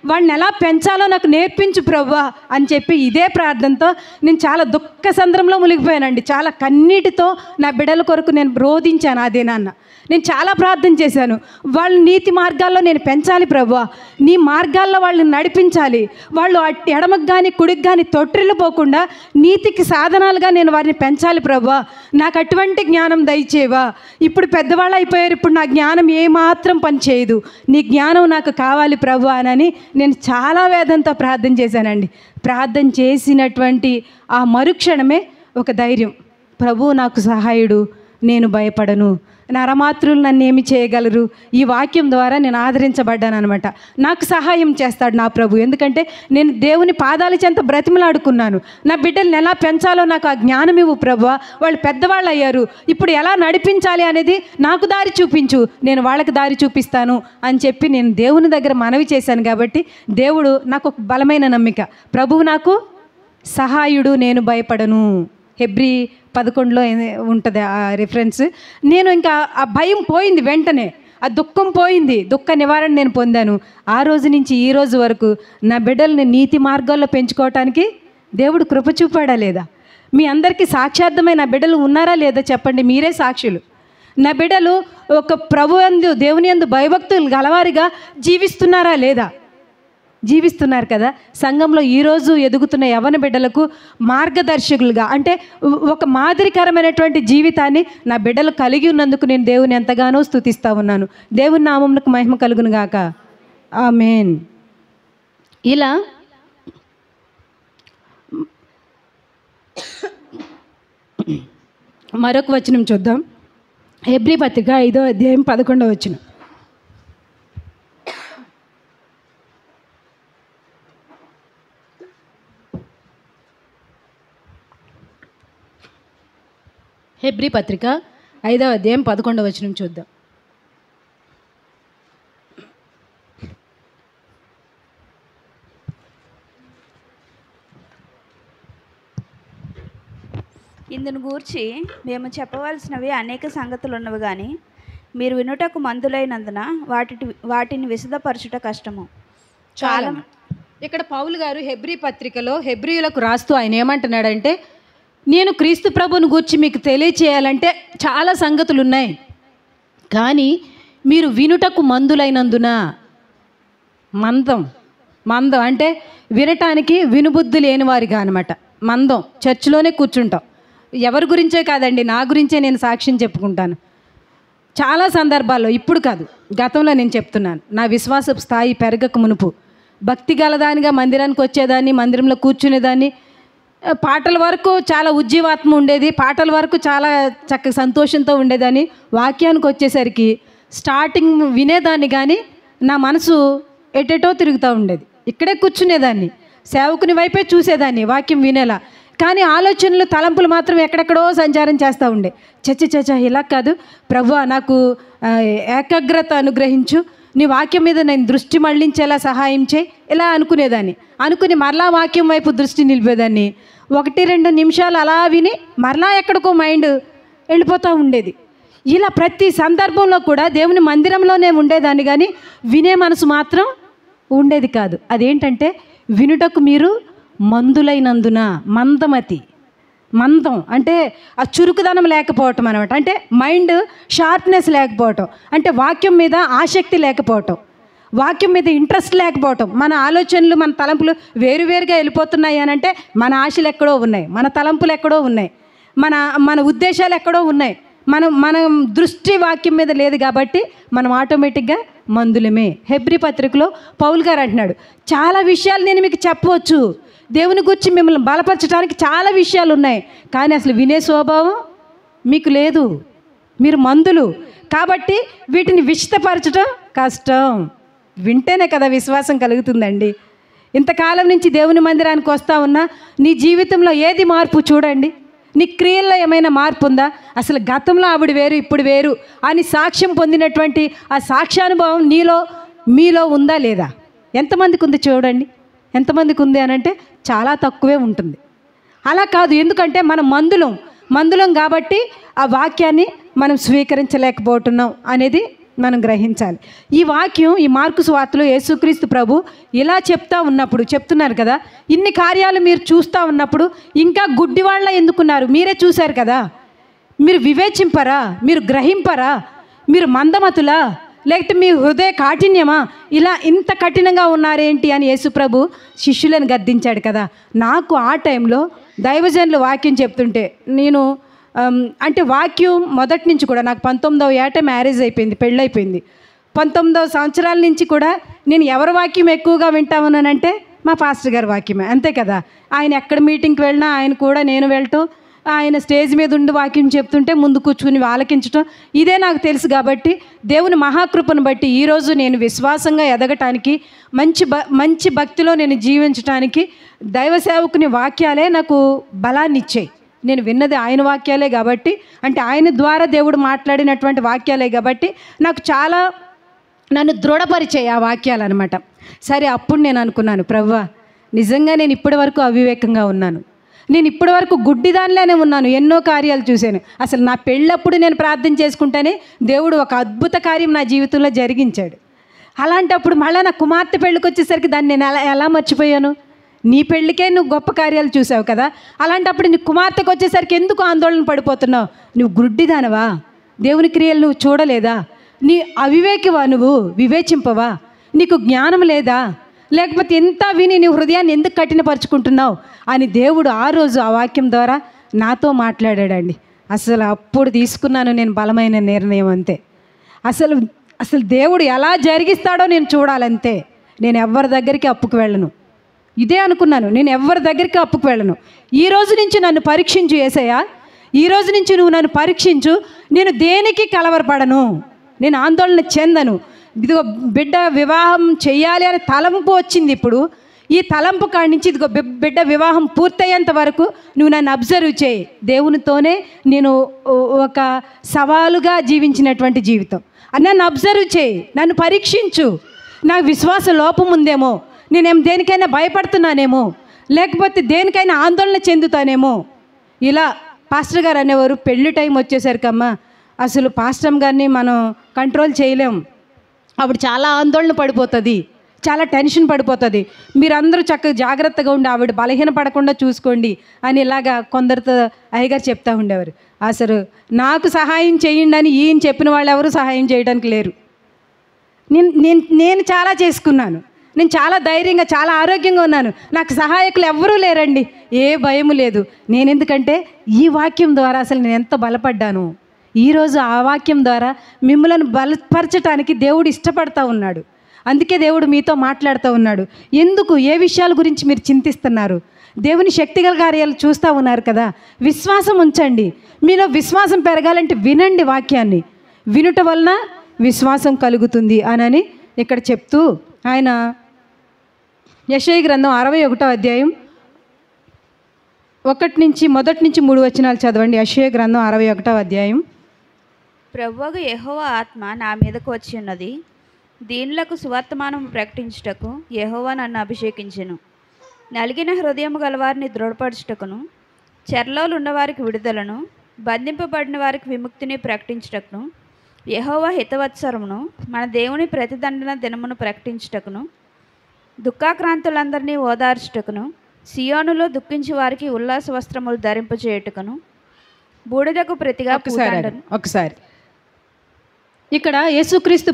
వాళ్ళని ఎలా పెంచాలో నాకు నేర్పించు ప్రభువా అని చెప్పి ఇదే ప్రార్థనతో నేను చాలా దుఃఖ సంద్రంలో మునిగిపోయానండి. చాలా కన్నీటితో నా బిడ్డల కొరకు నేను రోధించాను. అదే నాన్న, నేను చాలా ప్రార్థన చేశాను. వాళ్ళ నీతి మార్గాల్లో నేను పెంచాలి ప్రభువా, నీ మార్గాల్లో వాళ్ళని నడిపించాలి. వాళ్ళు ఎడమకు కానీ కుడికి కానీ తొట్టిల్లిపోకుండా నీతికి సాధనాలుగా నేను వారిని పెంచాలి ప్రభువా. నాకు అటువంటి జ్ఞానం దయచేవా. ఇప్పుడు పెద్దవాళ్ళు అయిపోయారు, ఇప్పుడు నా జ్ఞానం ఏమాత్రం పని చేయదు, నీ జ్ఞానం నాకు కావాలి ప్రభువా అని నేను చాలా వేదంతో ప్రార్థన చేశానండి. ప్రార్థన చేసినటువంటి ఆ మరుక్షణమే ఒక ధైర్యం, ప్రభువు నాకు సహాయుడు, నేను భయపడను, నరమాతృలు నన్ను ఏమి చేయగలరు. ఈ వాక్యం ద్వారా నేను ఆదరించబడ్డాను అనమాట. నాకు సహాయం చేస్తాడు నా ప్రభు. ఎందుకంటే నేను దేవుని పాదాల చెంత బ్రతిమలాడుకున్నాను. నా బిడ్డల్ని ఎలా పెంచాలో నాకు ఆ జ్ఞానం ఇవ్వు ప్రభువా. వాళ్ళు పెద్దవాళ్ళు అయ్యారు, ఇప్పుడు ఎలా నడిపించాలి అనేది నాకు దారి చూపించు, నేను వాళ్ళకి దారి చూపిస్తాను అని చెప్పి నేను దేవుని దగ్గర మనవి చేశాను. కాబట్టి దేవుడు నాకు ఒక బలమైన నమ్మిక, ప్రభువు నాకు సహాయుడు, నేను భయపడను. హెబ్రీ 11లో ఉంటుంది ఆ రిఫరెన్స్. నేను ఇంకా ఆ భయం పోయింది, వెంటనే ఆ దుఃఖం పోయింది, దుఃఖ నివారణ నేను పొందాను. ఆ రోజు నుంచి ఈ రోజు వరకు నా బిడ్డల్ని నీతి మార్గాల్లో పెంచుకోవటానికి దేవుడు కృప చూపాడా లేదా? మీ అందరికీ సాక్షార్థమైన నా బిడ్డలు ఉన్నారా లేదా చెప్పండి, మీరే సాక్షులు. నా బిడ్డలు ఒక ప్రభు యందు, దేవుని యందు భయభక్తులు గలవారిగా జీవిస్తున్నారా లేదా? జీవిస్తున్నారు కదా. సంఘంలో ఈరోజు ఎదుగుతున్న యవ్వన బిడ్డలకు మార్గదర్శకులుగా, అంటే ఒక మాదిరికరమైనటువంటి జీవితాన్ని నా బిడ్డలు కలిగి ఉన్నందుకు నేను దేవుని ఎంతగానో స్తుతిస్తూ ఉన్నాను. దేవుని నామమునకు మహిమ కలుగును గాక. ఆమేన్. ఇలా మరొక వచనం చూద్దాం. హెబ్రీ పత్రిక 5వ అధ్యాయం 11వ వచనం. హెబ్రీ పత్రిక 5వ అధ్యాయం 11వ వచనం చూద్దాం. ఇందును గూర్చి మేము చెప్పవలసినవి అనేక సంగతులు ఉన్నవి, కానీ మీరు వినుటకు మందులైనందున వాటిని విశదపరచుట కష్టము. చాలా ఇక్కడ పౌలు గారు హెబ్రీ పత్రికలో హెబ్రీయులకు రాస్తూ ఆయన ఏమంటున్నాడంటే, నేను క్రీస్తు ప్రభువుని గూర్చి మీకు తెలియచేయాలంటే చాలా సంగతులు ఉన్నాయి, కానీ మీరు వినుటకు మందులైనందున మందం. మందం అంటే వినటానికి వినుబుద్ధి లేని వారిగా అనమాట. మందం. చర్చిలోనే కూర్చుంటాం. ఎవరి గురించే కాదండి, నా గురించే నేను సాక్ష్యం చెప్పుకుంటాను. చాలా సందర్భాల్లో, ఇప్పుడు కాదు గతంలో నేను చెప్తున్నాను, నా విశ్వాస స్థాయి పెరగక మునుపు భక్తి గలదానిగా మందిరానికి వచ్చేదాన్ని, మందిరంలో కూర్చునేదాన్ని. పాటల వరకు చాలా ఉజ్జీవాత్మ ఉండేది, పాటల వరకు చాలా చక్కగా సంతోషంతో ఉండేదాన్ని. వాక్యానికి వచ్చేసరికి స్టార్టింగ్ వినేదాన్ని కానీ నా మనసు ఎటెటో తిరుగుతూ ఉండేది. ఇక్కడే కూర్చునేదాన్ని, సేవకుని వైపే చూసేదాన్ని వాక్యం వినేలా. కానీ ఆలోచనలు, తలంపులు మాత్రం ఎక్కడెక్కడో సంచారం చేస్తూ ఉండే. చచ్చ ఇలా కాదు ప్రభువా, నాకు ఏకాగ్రత అనుగ్రహించు, నీ వాక్యం మీద నేను దృష్టి మళ్ళించేలా సహాయం చేయి, ఇలా అనుకునేదాన్ని. అనుకుని మరలా వాక్యం వైపు దృష్టి నిలిపేదాన్ని. 1-2 నిమిషాలు అలా విని మరలా ఎక్కడికో మైండ్ వెళ్ళిపోతూ ఉండేది. ఇలా ప్రతి సందర్భంలో కూడా దేవుని మందిరంలోనే ఉండేదాన్ని, కానీ వినే మనసు మాత్రం ఉండేది కాదు. అదేంటంటే వినుటకు మీరు మందులైనందున. మందమతి. మందం అంటే ఆ చురుకుదనం లేకపోవటం అనమాట. అంటే మైండ్ షార్ప్నెస్ లేకపోవటం, అంటే వాక్యం మీద ఆసక్తి లేకపోవటం, వాక్యం మీద ఇంట్రెస్ట్ లేకపోవటం. మన ఆలోచనలు, మన తలంపులు వేరువేరుగా వెళ్ళిపోతున్నాయి అని అంటే మన ఆశలు ఎక్కడో ఉన్నాయి, మన తలంపులు ఎక్కడో ఉన్నాయి, మన ఉద్దేశాలు ఎక్కడో ఉన్నాయి. మన దృష్టి వాక్యం మీద లేదు కాబట్టి మనం ఆటోమేటిక్గా మందులమే. హెబ్రీ పత్రికలో పౌలు గారు అంటున్నాడు, చాలా విషయాలు నేను మీకు చెప్పవచ్చు, దేవుని గురించి మిమ్మల్ని బలపరచడానికి చాలా విషయాలు ఉన్నాయి, కానీ అసలు వినే స్వభావం మీకు లేదు, మీరు మందులు. కాబట్టి వీటిని విశదపరచడం కష్టం. వింటేనే కదా విశ్వాసం కలుగుతుందండి. ఇంతకాలం నుంచి దేవుని మందిరానికి వస్తూ ఉన్నా నీ జీవితంలో ఏది మార్పు చూడండి. నీ క్రియల్లో ఏమైనా మార్పు ఉందా? అసలు గతంలో ఆవిడ వేరు, ఇప్పుడు వేరు అని సాక్ష్యం పొందినటువంటి ఆ సాక్ష్యానుభవం మీలో ఉందా లేదా? ఎంతమందికి ఉంది చూడండి. ఎంతమందికి ఉంది అని అంటే చాలా తక్కువే ఉంటుంది. అలా కాదు, ఎందుకంటే మనం మందులం కాబట్టి ఆ వాక్యాన్ని మనం స్వీకరించలేకపోతున్నాం అనేది మనం గ్రహించాలి. ఈ వాక్యం, ఈ మార్కు సువార్తలో యేసుక్రీస్తు ప్రభు ఇలా చెప్తున్నారు కదా, ఇన్ని కార్యాలు మీరు చూస్తూ ఉన్నప్పుడు ఇంకా గుడ్డివాళ్ళ ఎందుకున్నారు? మీరే చూశారు కదా. మీరు వివేచింపరా? మీరు గ్రహింపరా? మీరు మందమతులా? లేకపోతే మీ హృదయ కాఠిన్యమా? ఇలా ఇంత కఠినంగా ఉన్నారేంటి అని యేసుప్రభు శిష్యులను గద్దించాడు కదా. నాకు ఆ టైంలో దైవజనులు వాక్యం చెప్తుంటే నేను అంటే వాక్యం మొదటి నుంచి కూడా, నాకు 19వ ఏట మ్యారేజ్ అయిపోయింది, పెళ్ళైపోయింది. 19 సంవత్సరాల నుంచి కూడా నేను ఎవరి వాక్యం ఎక్కువగా వింటామనంటే మా పాస్టర్ గారి వాక్యమే, అంతే కదా. ఆయన ఎక్కడ మీటింగ్కి వెళ్ళినా ఆయన కూడా నేను వెళ్ళటం, ఆయన స్టేజ్ మీద ఉండి వాక్యం చెప్తుంటే ముందు కూర్చుని ఆలకించటం, ఇదే నాకు తెలుసు. కాబట్టి దేవుని మహాకృపను బట్టి ఈరోజు నేను విశ్వాసంగా ఎదగటానికి, మంచి భక్తిలో నేను జీవించటానికి దైవ సేవకుని వాక్యాలే నాకు బలాన్ని ఇచ్చాయి. నేను విన్నది ఆయన వాక్యాలే కాబట్టి, అంటే ఆయన ద్వారా దేవుడు మాట్లాడినటువంటి వాక్యాలే కాబట్టి నాకు చాలా నన్ను దృఢపరిచాయి ఆ వాక్యాలు అనమాట. సరే, అప్పుడు నేను అనుకున్నాను, ప్రభువా నిజంగా నేను ఇప్పటి వరకు అవివేకంగా ఉన్నాను, నేను ఇప్పటి వరకు గుడ్డిదానిలోనే ఉన్నాను, ఎన్నో కార్యాలు చూశాను. అసలు నా పెళ్ళప్పుడు నేను ప్రార్థన చేసుకుంటేనే దేవుడు ఒక అద్భుత కార్యం నా జీవితంలో జరిగించాడు. అలాంటప్పుడు మళ్ళీ నా కుమార్తె పెళ్ళికి వచ్చేసరికి దాన్ని నేను ఎలా మర్చిపోయాను? నీ పెళ్ళికే నువ్వు గొప్ప కార్యాలు చూసావు కదా, అలాంటప్పుడు నీ కుమార్తెకు వచ్చేసరికి ఎందుకు ఆందోళన పడిపోతున్నావు? నువ్వు గుడ్డిదానవా? దేవుని క్రియలు నువ్వు చూడలేదా? నీ అవివేకివా? నువ్వు వివేచింపవా? నీకు జ్ఞానం లేదా? లేకపోతే ఎంత విని నీ హృదయాన్ని ఎందుకు కఠినపరుచుకుంటున్నావు అని దేవుడు ఆ రోజు ఆ వాక్యం ద్వారా నాతో మాట్లాడాడండి. అసలు అప్పుడు తీసుకున్నాను నేను బలమైన నిర్ణయం, అంతే. అసలు దేవుడు ఎలా జరిగిస్తాడో నేను చూడాలంతే. నేను ఎవరి దగ్గరికి అప్పుకు వెళ్ళను, ఇదే అనుకున్నాను. నేను ఎవరి దగ్గరికి అప్పుకు వెళ్ళను. ఈ రోజు నుంచి నన్ను పరీక్షించు యేసయ్యా, ఈ రోజు నుంచి నువ్వు నన్ను పరీక్షించు. నేను దేనికి కలవరపడను, నేను ఆందోళన చెందను. ఇదిగో బిడ్డ వివాహం చెయ్యాలి అనే తలంపు వచ్చింది. ఇప్పుడు ఈ తలంపు కాడి నుంచి ఇదిగో బిడ్డ వివాహం పూర్తయ్యేంత వరకు నువ్వు నన్ను అబ్జర్వ్ చేయి. దేవునితోనే నేను ఒక సవాలుగా జీవించినటువంటి జీవితం. నన్ను అబ్జర్వ్ చేయి, నన్ను పరీక్షించు. నాకు విశ్వాస లోపం ఉందేమో, నేనేం దేనికైనా భయపడుతున్నానేమో, లేకపోతే దేనికైనా ఆందోళన చెందుతానేమో. ఇలా పాస్టర్ గారు అనేవారు, పెళ్లి టైం వచ్చేసరికమ్మా అసలు పాస్టర్ గారిని మనం కంట్రోల్ చేయలేం, ఆవిడ చాలా ఆందోళన పడిపోతుంది, చాలా టెన్షన్ పడిపోతుంది, మీరందరూ చక్కగా జాగ్రత్తగా ఉండి ఆవిడ బలహీన పడకుండా చూసుకోండి అని ఇలాగా కొందరితో అయ్యగారు చెప్తూ ఉండేవారు. అసలు నాకు సహాయం చేయండి అని ఈయన చెప్పిన వాళ్ళు ఎవరు సహాయం చేయడానికి లేరు. నేను చాలా చేసుకున్నాను. నేను చాలా ధైర్యంగా చాలా ఆరోగ్యంగా ఉన్నాను, నాకు సహాయకులు ఎవ్వరూ లేరండి, ఏ భయం లేదు. నేను ఎందుకంటే ఈ వాక్యం ద్వారా అసలు నేను ఎంత బలపడ్డాను. ఈరోజు ఆ వాక్యం ద్వారా మిమ్మల్ని బలపరచడానికి దేవుడు ఇష్టపడతా ఉన్నాడు. అందుకే దేవుడు మీతో మాట్లాడుతూ ఉన్నాడు. ఎందుకు, ఏ విషయాల గురించి మీరు చింతిస్తున్నారు? దేవుని శక్తిగల కార్యాలు చూస్తూ ఉన్నారు కదా. విశ్వాసం ఉంచండి. మీలో విశ్వాసం పెరగాలంటే వినండి వాక్యాన్ని. వినుట వలన విశ్వాసం కలుగుతుంది అని ఇక్కడ చెప్తూ ఆయన యెషయా గ్రంథం 61వ అధ్యాయం 1 నుంచి 3 వచనాలు చదవండి. యెషయా గ్రంథం 61వ అధ్యాయం. ప్రభువగు యెహోవా ఆత్మ నా మీదకు వచ్చి ఉన్నది, దీనులకు సువర్తమానం ప్రకటించుటకు యెహోవా నన్ను అభిషేకించెను. నలిగిన హృదయం గలవారిని దృఢపరచుటకును, చెరలోలు ఉన్నవారికి విడుదలను, బంధింపబడిన వారికి విముక్తిని ప్రకటించుటకును, యెహోవా హితవత్సరమును మన దేవుని ప్రతిదండన దినమును ప్రకటించుటకును, దుఃఖాక్రాంతులందరినీ ఓదార్చుటకును, సియోనులో దుఃఖించే వారికి ఉల్లాస వస్త్రములు ధరింపచేయుటకును, బూడిదకు ప్రతిగా ఒకసారి ఇక్కడ యేసుక్రీస్తు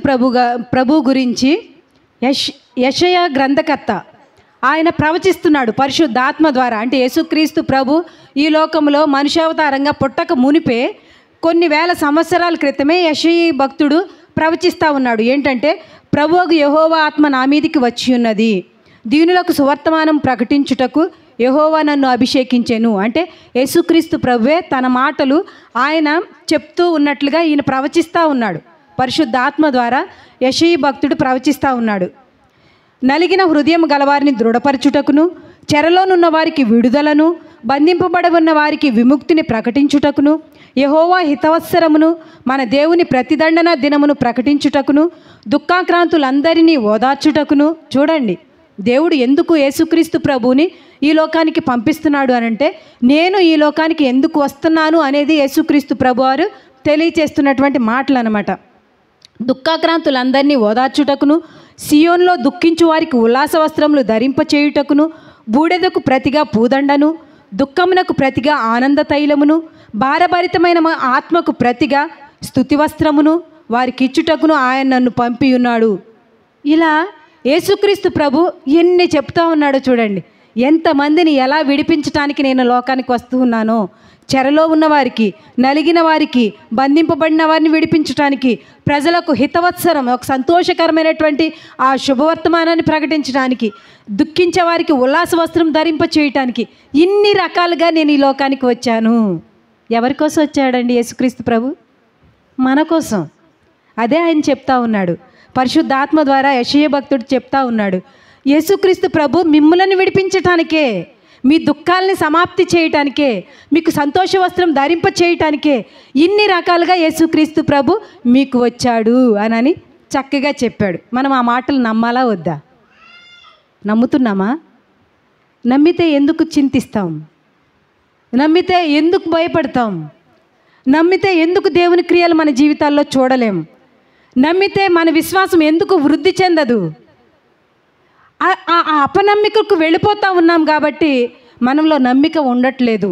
ప్రభు గురించి యెషయా గ్రంథకర్త ఆయన ప్రవచిస్తున్నాడు పరిశుద్ధాత్మ ద్వారా. అంటే యేసుక్రీస్తు ప్రభు ఈ లోకంలో మనుష్యావతారంగా పుట్టక మునిపే కొన్ని వేల సంవత్సరాల క్రితమే యెషయా భక్తుడు ప్రవచిస్తూ ఉన్నాడు. ఏంటంటే, ప్రభువుకు యెహోవా ఆత్మ నా మీదికి వచ్చి ఉన్నది, దీనులకు సువర్తమానం ప్రకటించుటకు యెహోవా నన్ను అభిషేకించెను. అంటే యేసుక్రీస్తు ప్రభువే తన మాటలు ఆయన చెప్తూ ఉన్నట్లుగా ఈయన ప్రవచిస్తూ ఉన్నాడు. పరిశుద్ధాత్మ ద్వారా యెషయా భక్తుడు ప్రవచిస్తూ ఉన్నాడు. నలిగిన హృదయం గలవారిని దృఢపరచుటకును, చెరలోనున్న వారికి విడుదలను, బంధింపబడి ఉన్న వారికి విముక్తిని ప్రకటించుటకును, యెహోవా హితవత్సరమును మన దేవుని ప్రతిదండన దినమును ప్రకటించుటకును, దుఃఖాక్రాంతులందరినీ ఓదార్చుటకును. చూడండి, దేవుడు ఎందుకు యేసుక్రీస్తు ప్రభువుని ఈ లోకానికి పంపిస్తున్నాడు అనంటే, నేను ఈ లోకానికి ఎందుకు వస్తున్నాను అనేది యేసుక్రీస్తు ప్రభువారు తెలియచేస్తున్నటువంటి మాటలు అన్నమాట. దుఃఖాక్రాంతులందరినీ ఓదార్చుటకును, సియోన్లో దుఃఖించు వారికి ఉల్లాస వస్త్రములు ధరింపచేయుటకును, బూడెదకు ప్రతిగా పూదండను, దుఃఖమునకు ప్రతిగా ఆనంద తైలమును, భారభరితమైన మా ఆత్మకు ప్రతిగా స్తుతి వస్త్రమును వారికి ఇచ్చుటకును ఆయన నన్ను పంపి ఉన్నాడు. ఇలా యేసుక్రీస్తు ప్రభు ఎన్ని చెప్తా ఉన్నాడో చూడండి. ఎంతమందిని ఎలా విడిపించటానికి నేను లోకానికి వస్తూ ఉన్నానో, చెరలో ఉన్నవారికి, నలిగిన వారికి, బంధింపబడిన వారిని విడిపించడానికి, ప్రజలకు హితవత్సరం ఒక సంతోషకరమైనటువంటి ఆ శుభవర్తమానాన్ని ప్రకటించడానికి, దుఃఖించే వారికి ఉల్లాస వస్త్రం ధరింప చేయటానికి, ఇన్ని రకాలుగా నేను ఈ లోకానికి వచ్చాను. ఎవరి కోసం వచ్చాడండి యేసుక్రీస్తు ప్రభు? మన కోసం. అదే ఆయన చెప్తా ఉన్నాడు. పరిశుద్ధాత్మ ద్వారా యెషయా భక్తుడు చెప్తా ఉన్నాడు, యేసుక్రీస్తు ప్రభు మిమ్మల్ని విడిపించటానికే, మీ దుఃఖాలని సమాప్తి చేయటానికే, మీకు సంతోష వస్త్రం ధరింప చేయటానికే ఇన్ని రకాలుగా యేసుక్రీస్తు ప్రభు మీకు వచ్చాడు అని చక్కగా చెప్పాడు. మనం ఆ మాటలు నమ్మాలా వద్దా? నమ్ముతున్నామా? నమ్మితే ఎందుకు చింతిస్తాం? నమ్మితే ఎందుకు భయపడతాం? నమ్మితే ఎందుకు దేవుని క్రియలు మన జీవితాల్లో చూడలేం? నమ్మితే మన విశ్వాసం ఎందుకు వృద్ధి చెందదు? ఆ అపనమ్మికకు వెళ్ళిపోతూ ఉన్నాం కాబట్టి మనలో నమ్మిక ఉండట్లేదు.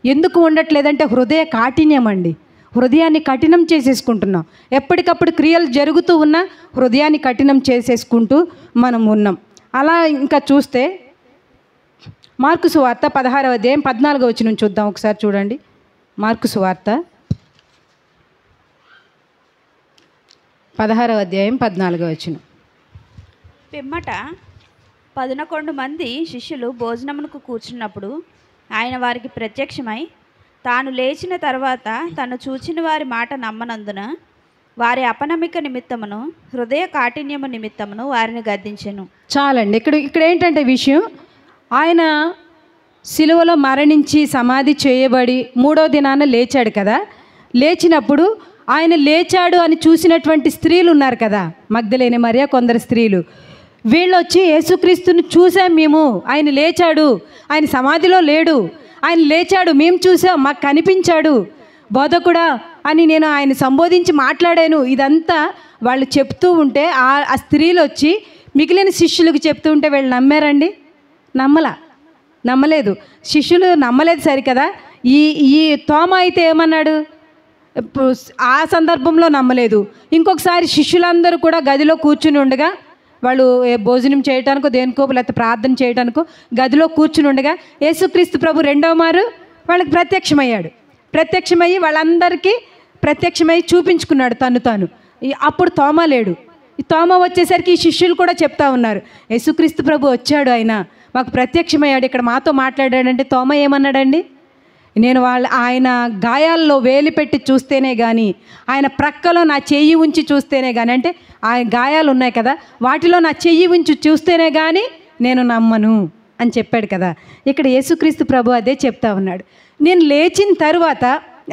ఎందుకు ఉండట్లేదంటే హృదయ కాఠిన్యం అండి. హృదయాన్ని కఠినం చేసేసుకుంటున్నాం. ఎప్పటికప్పుడు క్రియలు జరుగుతూ ఉన్నా హృదయాన్ని కఠినం చేసేసుకుంటూ మనం ఉన్నాం. అలా ఇంకా చూస్తే మార్కు సువార్త 16వ అధ్యాయం 14వ వచనం చూద్దాం ఒకసారి. చూడండి, మార్కు సువార్త 16వ అధ్యాయం 14వ వచనం. పిమ్మట 11 మంది శిష్యులు భోజనమునకు కూర్చున్నప్పుడు ఆయన వారికి ప్రత్యక్షమై తాను లేచిన తర్వాత తను చూచిన వారి మాట నమ్మనందున వారి అపనమ్మిక నిమిత్తమును హృదయ కాఠిన్యము నిమిత్తమును వారిని గద్దించెను. చాలండి. ఇక్కడ ఏంటంటే విషయం, ఆయన సిలువలో మరణించి సమాధి చేయబడి 3వ దినాన లేచాడు కదా. లేచినప్పుడు ఆయన లేచాడు అని చూసినటువంటి స్త్రీలు ఉన్నారు కదా, మగ్దలేనే మరియ, కొందరు స్త్రీలు. వీళ్ళు వచ్చి యేసుక్రీస్తుని చూసాం మేము, ఆయన లేచాడు, ఆయన సమాధిలో లేడు, ఆయన లేచాడు, మేము చూసాం, మాకు కనిపించాడు బోధకుడా అని నేను ఆయన సంబోధించి మాట్లాడాను. ఇదంతా వాళ్ళు చెప్తూ ఉంటే ఆ స్త్రీలు వచ్చి మిగిలిన శిష్యులకు చెప్తూ ఉంటే వీళ్ళు నమ్మారండి? నమ్మలేదు. శిష్యులు నమ్మలేదు సరికదా. ఈ తోమ అయితే ఏమన్నాడు? ఆ సందర్భంలో నమ్మలేదు. ఇంకొకసారి శిష్యులందరూ కూడా గదిలో కూర్చుని ఉండగా వాళ్ళు భోజనం చేయడానికో దేనికో లేకపోతే ప్రార్థన చేయడానికో గదిలో కూర్చుని ఉండగా యేసుక్రీస్తు ప్రభు రెండవ మారు వాళ్ళకి ప్రత్యక్షమయ్యి వాళ్ళందరికీ ప్రత్యక్షమై చూపించుకున్నాడు తాను. అప్పుడు తోమా లేడు. ఈ తోమా వచ్చేసరికి ఈ శిష్యులు కూడా చెప్తా ఉన్నారు, యేసుక్రీస్తు ప్రభు వచ్చాడు, ఆయన మాకు ప్రత్యక్షమయ్యాడు, ఇక్కడ మాతో మాట్లాడాడంటే తోమా ఏమన్నాడండి? నేను ఆయన గాయాల్లో వేలు పెట్టి చూస్తేనే కానీ, ఆయన ప్రక్కలో నా చెయ్యి ఉంచి చూస్తేనే కానీ, అంటే ఆయన గాయాలు ఉన్నాయి కదా, వాటిలో నా చెయ్యి ఉంచి చూస్తేనే కానీ నేను నమ్మను అని చెప్పాడు కదా. ఇక్కడ యేసుక్రీస్తు ప్రభు అదే చెప్తా ఉన్నాడు. నేను లేచిన తరువాత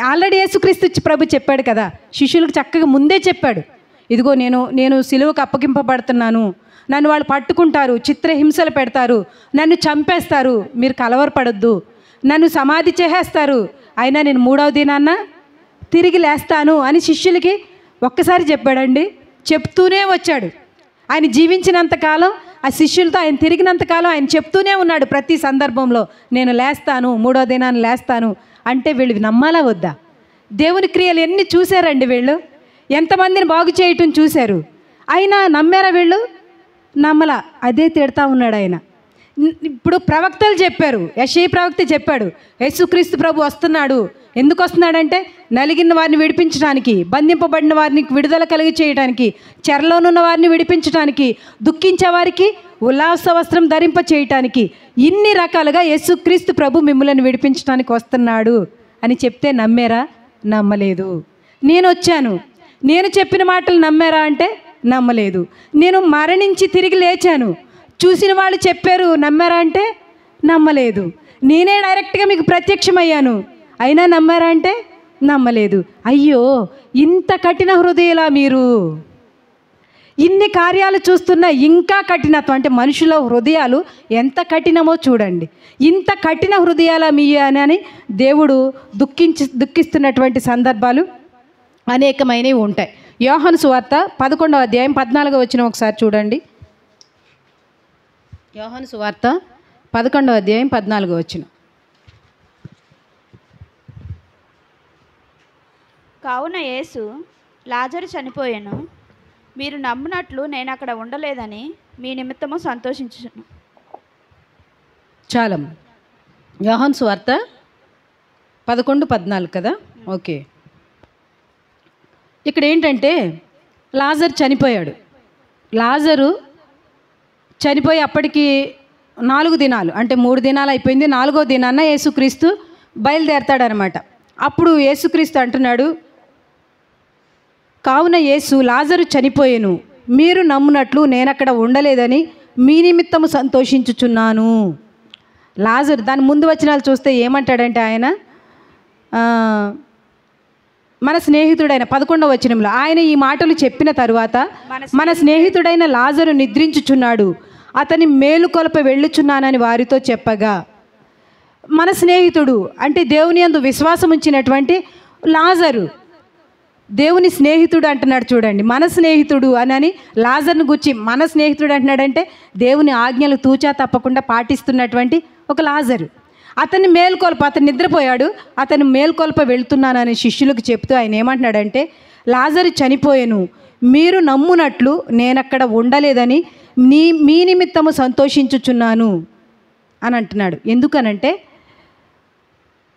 ఆల్రెడీ యేసుక్రీస్తు ప్రభు చెప్పాడు కదా, శిష్యులకు చక్కగా ముందే చెప్పాడు, ఇదిగో నేను సిలువకు అప్పగింపబడుతున్నాను, నన్ను వాళ్ళు పట్టుకుంటారు, చిత్రహింసలు పెడతారు, నన్ను చంపేస్తారు, మీరు కలవరపడొద్దు, నన్ను సమాధి చేసేస్తారు, అయినా నేను 3వ దినాన్న తిరిగి లేస్తాను అని శిష్యులకి ఒక్కసారి చెప్పాడండి. చెప్తూనే వచ్చాడు. ఆయన జీవించినంతకాలం ఆ శిష్యులతో ఆయన తిరిగినంతకాలం ఆయన చెప్తూనే ఉన్నాడు ప్రతి సందర్భంలో, నేను లేస్తాను, 3వ దినాన్ని లేస్తాను అంటే వీళ్ళు నమ్మాలా వద్దా? దేవుని క్రియలు ఎన్ని చూశారండి వీళ్ళు, ఎంతమందిని బాగు చేయటం చూశారు, అయినా నమ్మారా వీళ్ళు? నమ్మలా. అదే తిడతా ఉన్నాడు ఆయన. ఇప్పుడు ప్రవక్తలు చెప్పారు, యెషయా ప్రవక్త చెప్పాడు, యేసుక్రీస్తు ప్రభు వస్తున్నాడు. ఎందుకు వస్తున్నాడంటే నలిగిన వారిని విడిపించడానికి, బంధింపబడిన వారిని విడుదల కలిగి చేయడానికి, చెరలోనున్న వారిని విడిపించడానికి, దుఃఖించే వారికి ఉల్లాస వస్త్రం ధరింప చేయటానికి, ఇన్ని రకాలుగా యేసుక్రీస్తు ప్రభు మిమ్మల్ని విడిపించడానికి వస్తున్నాడు అని చెప్తే నమ్మారా? నమ్మలేదు. నేను వచ్చాను, నేను చెప్పిన మాటలు నమ్మారా అంటే నమ్మలేదు. నేను మరణించి తిరిగి లేచాను, చూసిన వాళ్ళు చెప్పారు, నమ్మారా అంటే నమ్మలేదు. నేనే డైరెక్ట్గా మీకు ప్రత్యక్షమయ్యాను, అయినా నమ్మారా అంటే నమ్మలేదు. అయ్యో, ఇంత కఠిన హృదయలా మీరు, ఇన్ని కార్యాలు చూస్తున్నా ఇంకా కఠినత్వం, అంటే మనుషుల హృదయాలు ఎంత కఠినమో చూడండి, ఇంత కఠిన హృదయాల మీ అని దేవుడు దుఃఖిస్తున్నటువంటి సందర్భాలు అనేకమైనవి ఉంటాయి. యోహాను సువార్త 11వ అధ్యాయం 14వ వచనం ఒకసారి చూడండి. యోహాను సువార్త 11వ అధ్యాయం 14వ వచనం. కావున యేసు, లాజరు చనిపోయాను, మీరు నమ్మునట్లు నేను అక్కడ ఉండలేదని మీ నిమిత్తము సంతోషించును. చాలా. యోహాను సువార్త 11:14 కదా. ఓకే, ఇక్కడ ఏంటంటే లాజరు చనిపోయాడు. లాజరు చనిపోయి అప్పటికి 4 దినాలు, అంటే 3 దినాలు అయిపోయింది. 4వ దినాన్న యేసుక్రీస్తు బయలుదేరతాడనమాట. అప్పుడు యేసుక్రీస్తు అంటున్నాడు, కావున యేసు, లాజరు చనిపోయాను, మీరు నమ్మునట్లు నేనక్కడ ఉండలేదని మీ నిమిత్తము సంతోషించుచున్నాను. లాజరు, దాని ముందు వచనాలు చూస్తే ఏమంటాడంటే ఆయన, మన స్నేహితుడైన 11వ వచనంలో ఆయన ఈ మాటలు చెప్పిన తరువాత, మన స్నేహితుడైన లాజరు నిద్రించుచున్నాడు, అతని మేలుకొలప వెళ్ళుచున్నానని వారితో చెప్పగా, మన స్నేహితుడు అంటే దేవుని యందు విశ్వాసం ఉంచినటువంటి లాజరు, దేవుని స్నేహితుడు అంటున్నాడు చూడండి. మన స్నేహితుడు అని లాజర్ను గురించి మన స్నేహితుడు అంటున్నాడంటే దేవుని ఆజ్ఞలు తూచా తప్పకుండా పాటిస్తున్నటువంటి ఒక లాజరు. అతన్ని మేల్కొల్ప, అతను నిద్రపోయాడు, అతను మేల్కొల్ప వెళ్తున్నానని శిష్యులకు చెప్తూ ఆయన ఏమంటున్నాడంటే, లాజరు చనిపోయాను, మీరు నమ్మునట్లు నేనక్కడ ఉండలేదని మీ నిమిత్తము సంతోషించుచున్నాను అని అంటున్నాడు. ఎందుకనంటే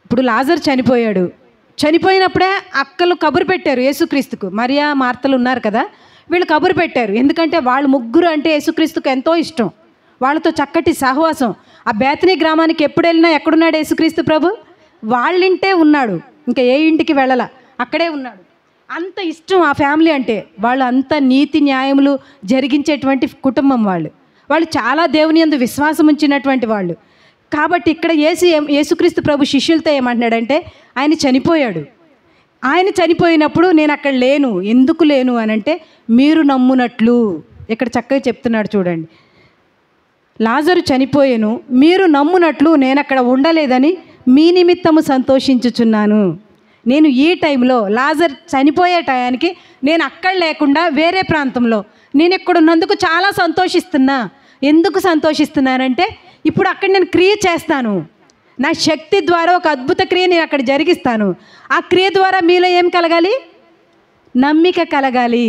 ఇప్పుడు లాజరు చనిపోయాడు, చనిపోయినప్పుడే అక్కలు కబురు పెట్టారు యేసుక్రీస్తుకు. మరియా మార్తలు ఉన్నారు కదా, వీళ్ళు కబురు పెట్టారు. ఎందుకంటే వాళ్ళు ముగ్గురు అంటే యేసుక్రీస్తుకు ఎంతో ఇష్టం, వాళ్ళతో చక్కటి సహవాసం. ఆ బేతనీ గ్రామానికి ఎప్పుడు వెళ్ళినా ఎక్కడున్నాడు యేసుక్రీస్తు ప్రభు? వాళ్ళింటే ఉన్నాడు, ఇంకా ఏ ఇంటికి వెళ్ళాల, అక్కడే ఉన్నాడు. అంత ఇష్టం ఆ ఫ్యామిలీ అంటే. వాళ్ళు అంత నీతి న్యాయములు జరిగించేటువంటి కుటుంబం వాళ్ళు చాలా దేవుని యందు విశ్వాసం ఉంచినటువంటి వాళ్ళు. కాబట్టి ఇక్కడ యేసుక్రీస్తు ప్రభు శిష్యులతో ఏమంటున్నాడంటే, ఆయన చనిపోయాడు, ఆయన చనిపోయినప్పుడు నేను అక్కడ లేను. ఎందుకు లేను అని అంటే, మీరు నమ్మునట్లు. ఇక్కడ చక్కగా చెప్తున్నాడు చూడండి, లాజరు చనిపోయాను, మీరు నమ్మునట్లు నేను అక్కడ ఉండలేదని మీ నిమిత్తము సంతోషించుచున్నాను. నేను ఈ టైంలో లాజర్ చనిపోయే టయానికి నేను అక్కడ లేకుండా వేరే ప్రాంతంలో నేను ఇక్కడ ఉన్నందుకు చాలా సంతోషిస్తున్నా. ఎందుకు సంతోషిస్తున్నానంటే, ఇప్పుడు అక్కడ నేను క్రియ చేస్తాను, నా శక్తి ద్వారా ఒక అద్భుత క్రియ నేను అక్కడ జరిగిస్తాను. ఆ క్రియ ద్వారా మీలో ఏం కలగాలి? నమ్మిక కలగాలి.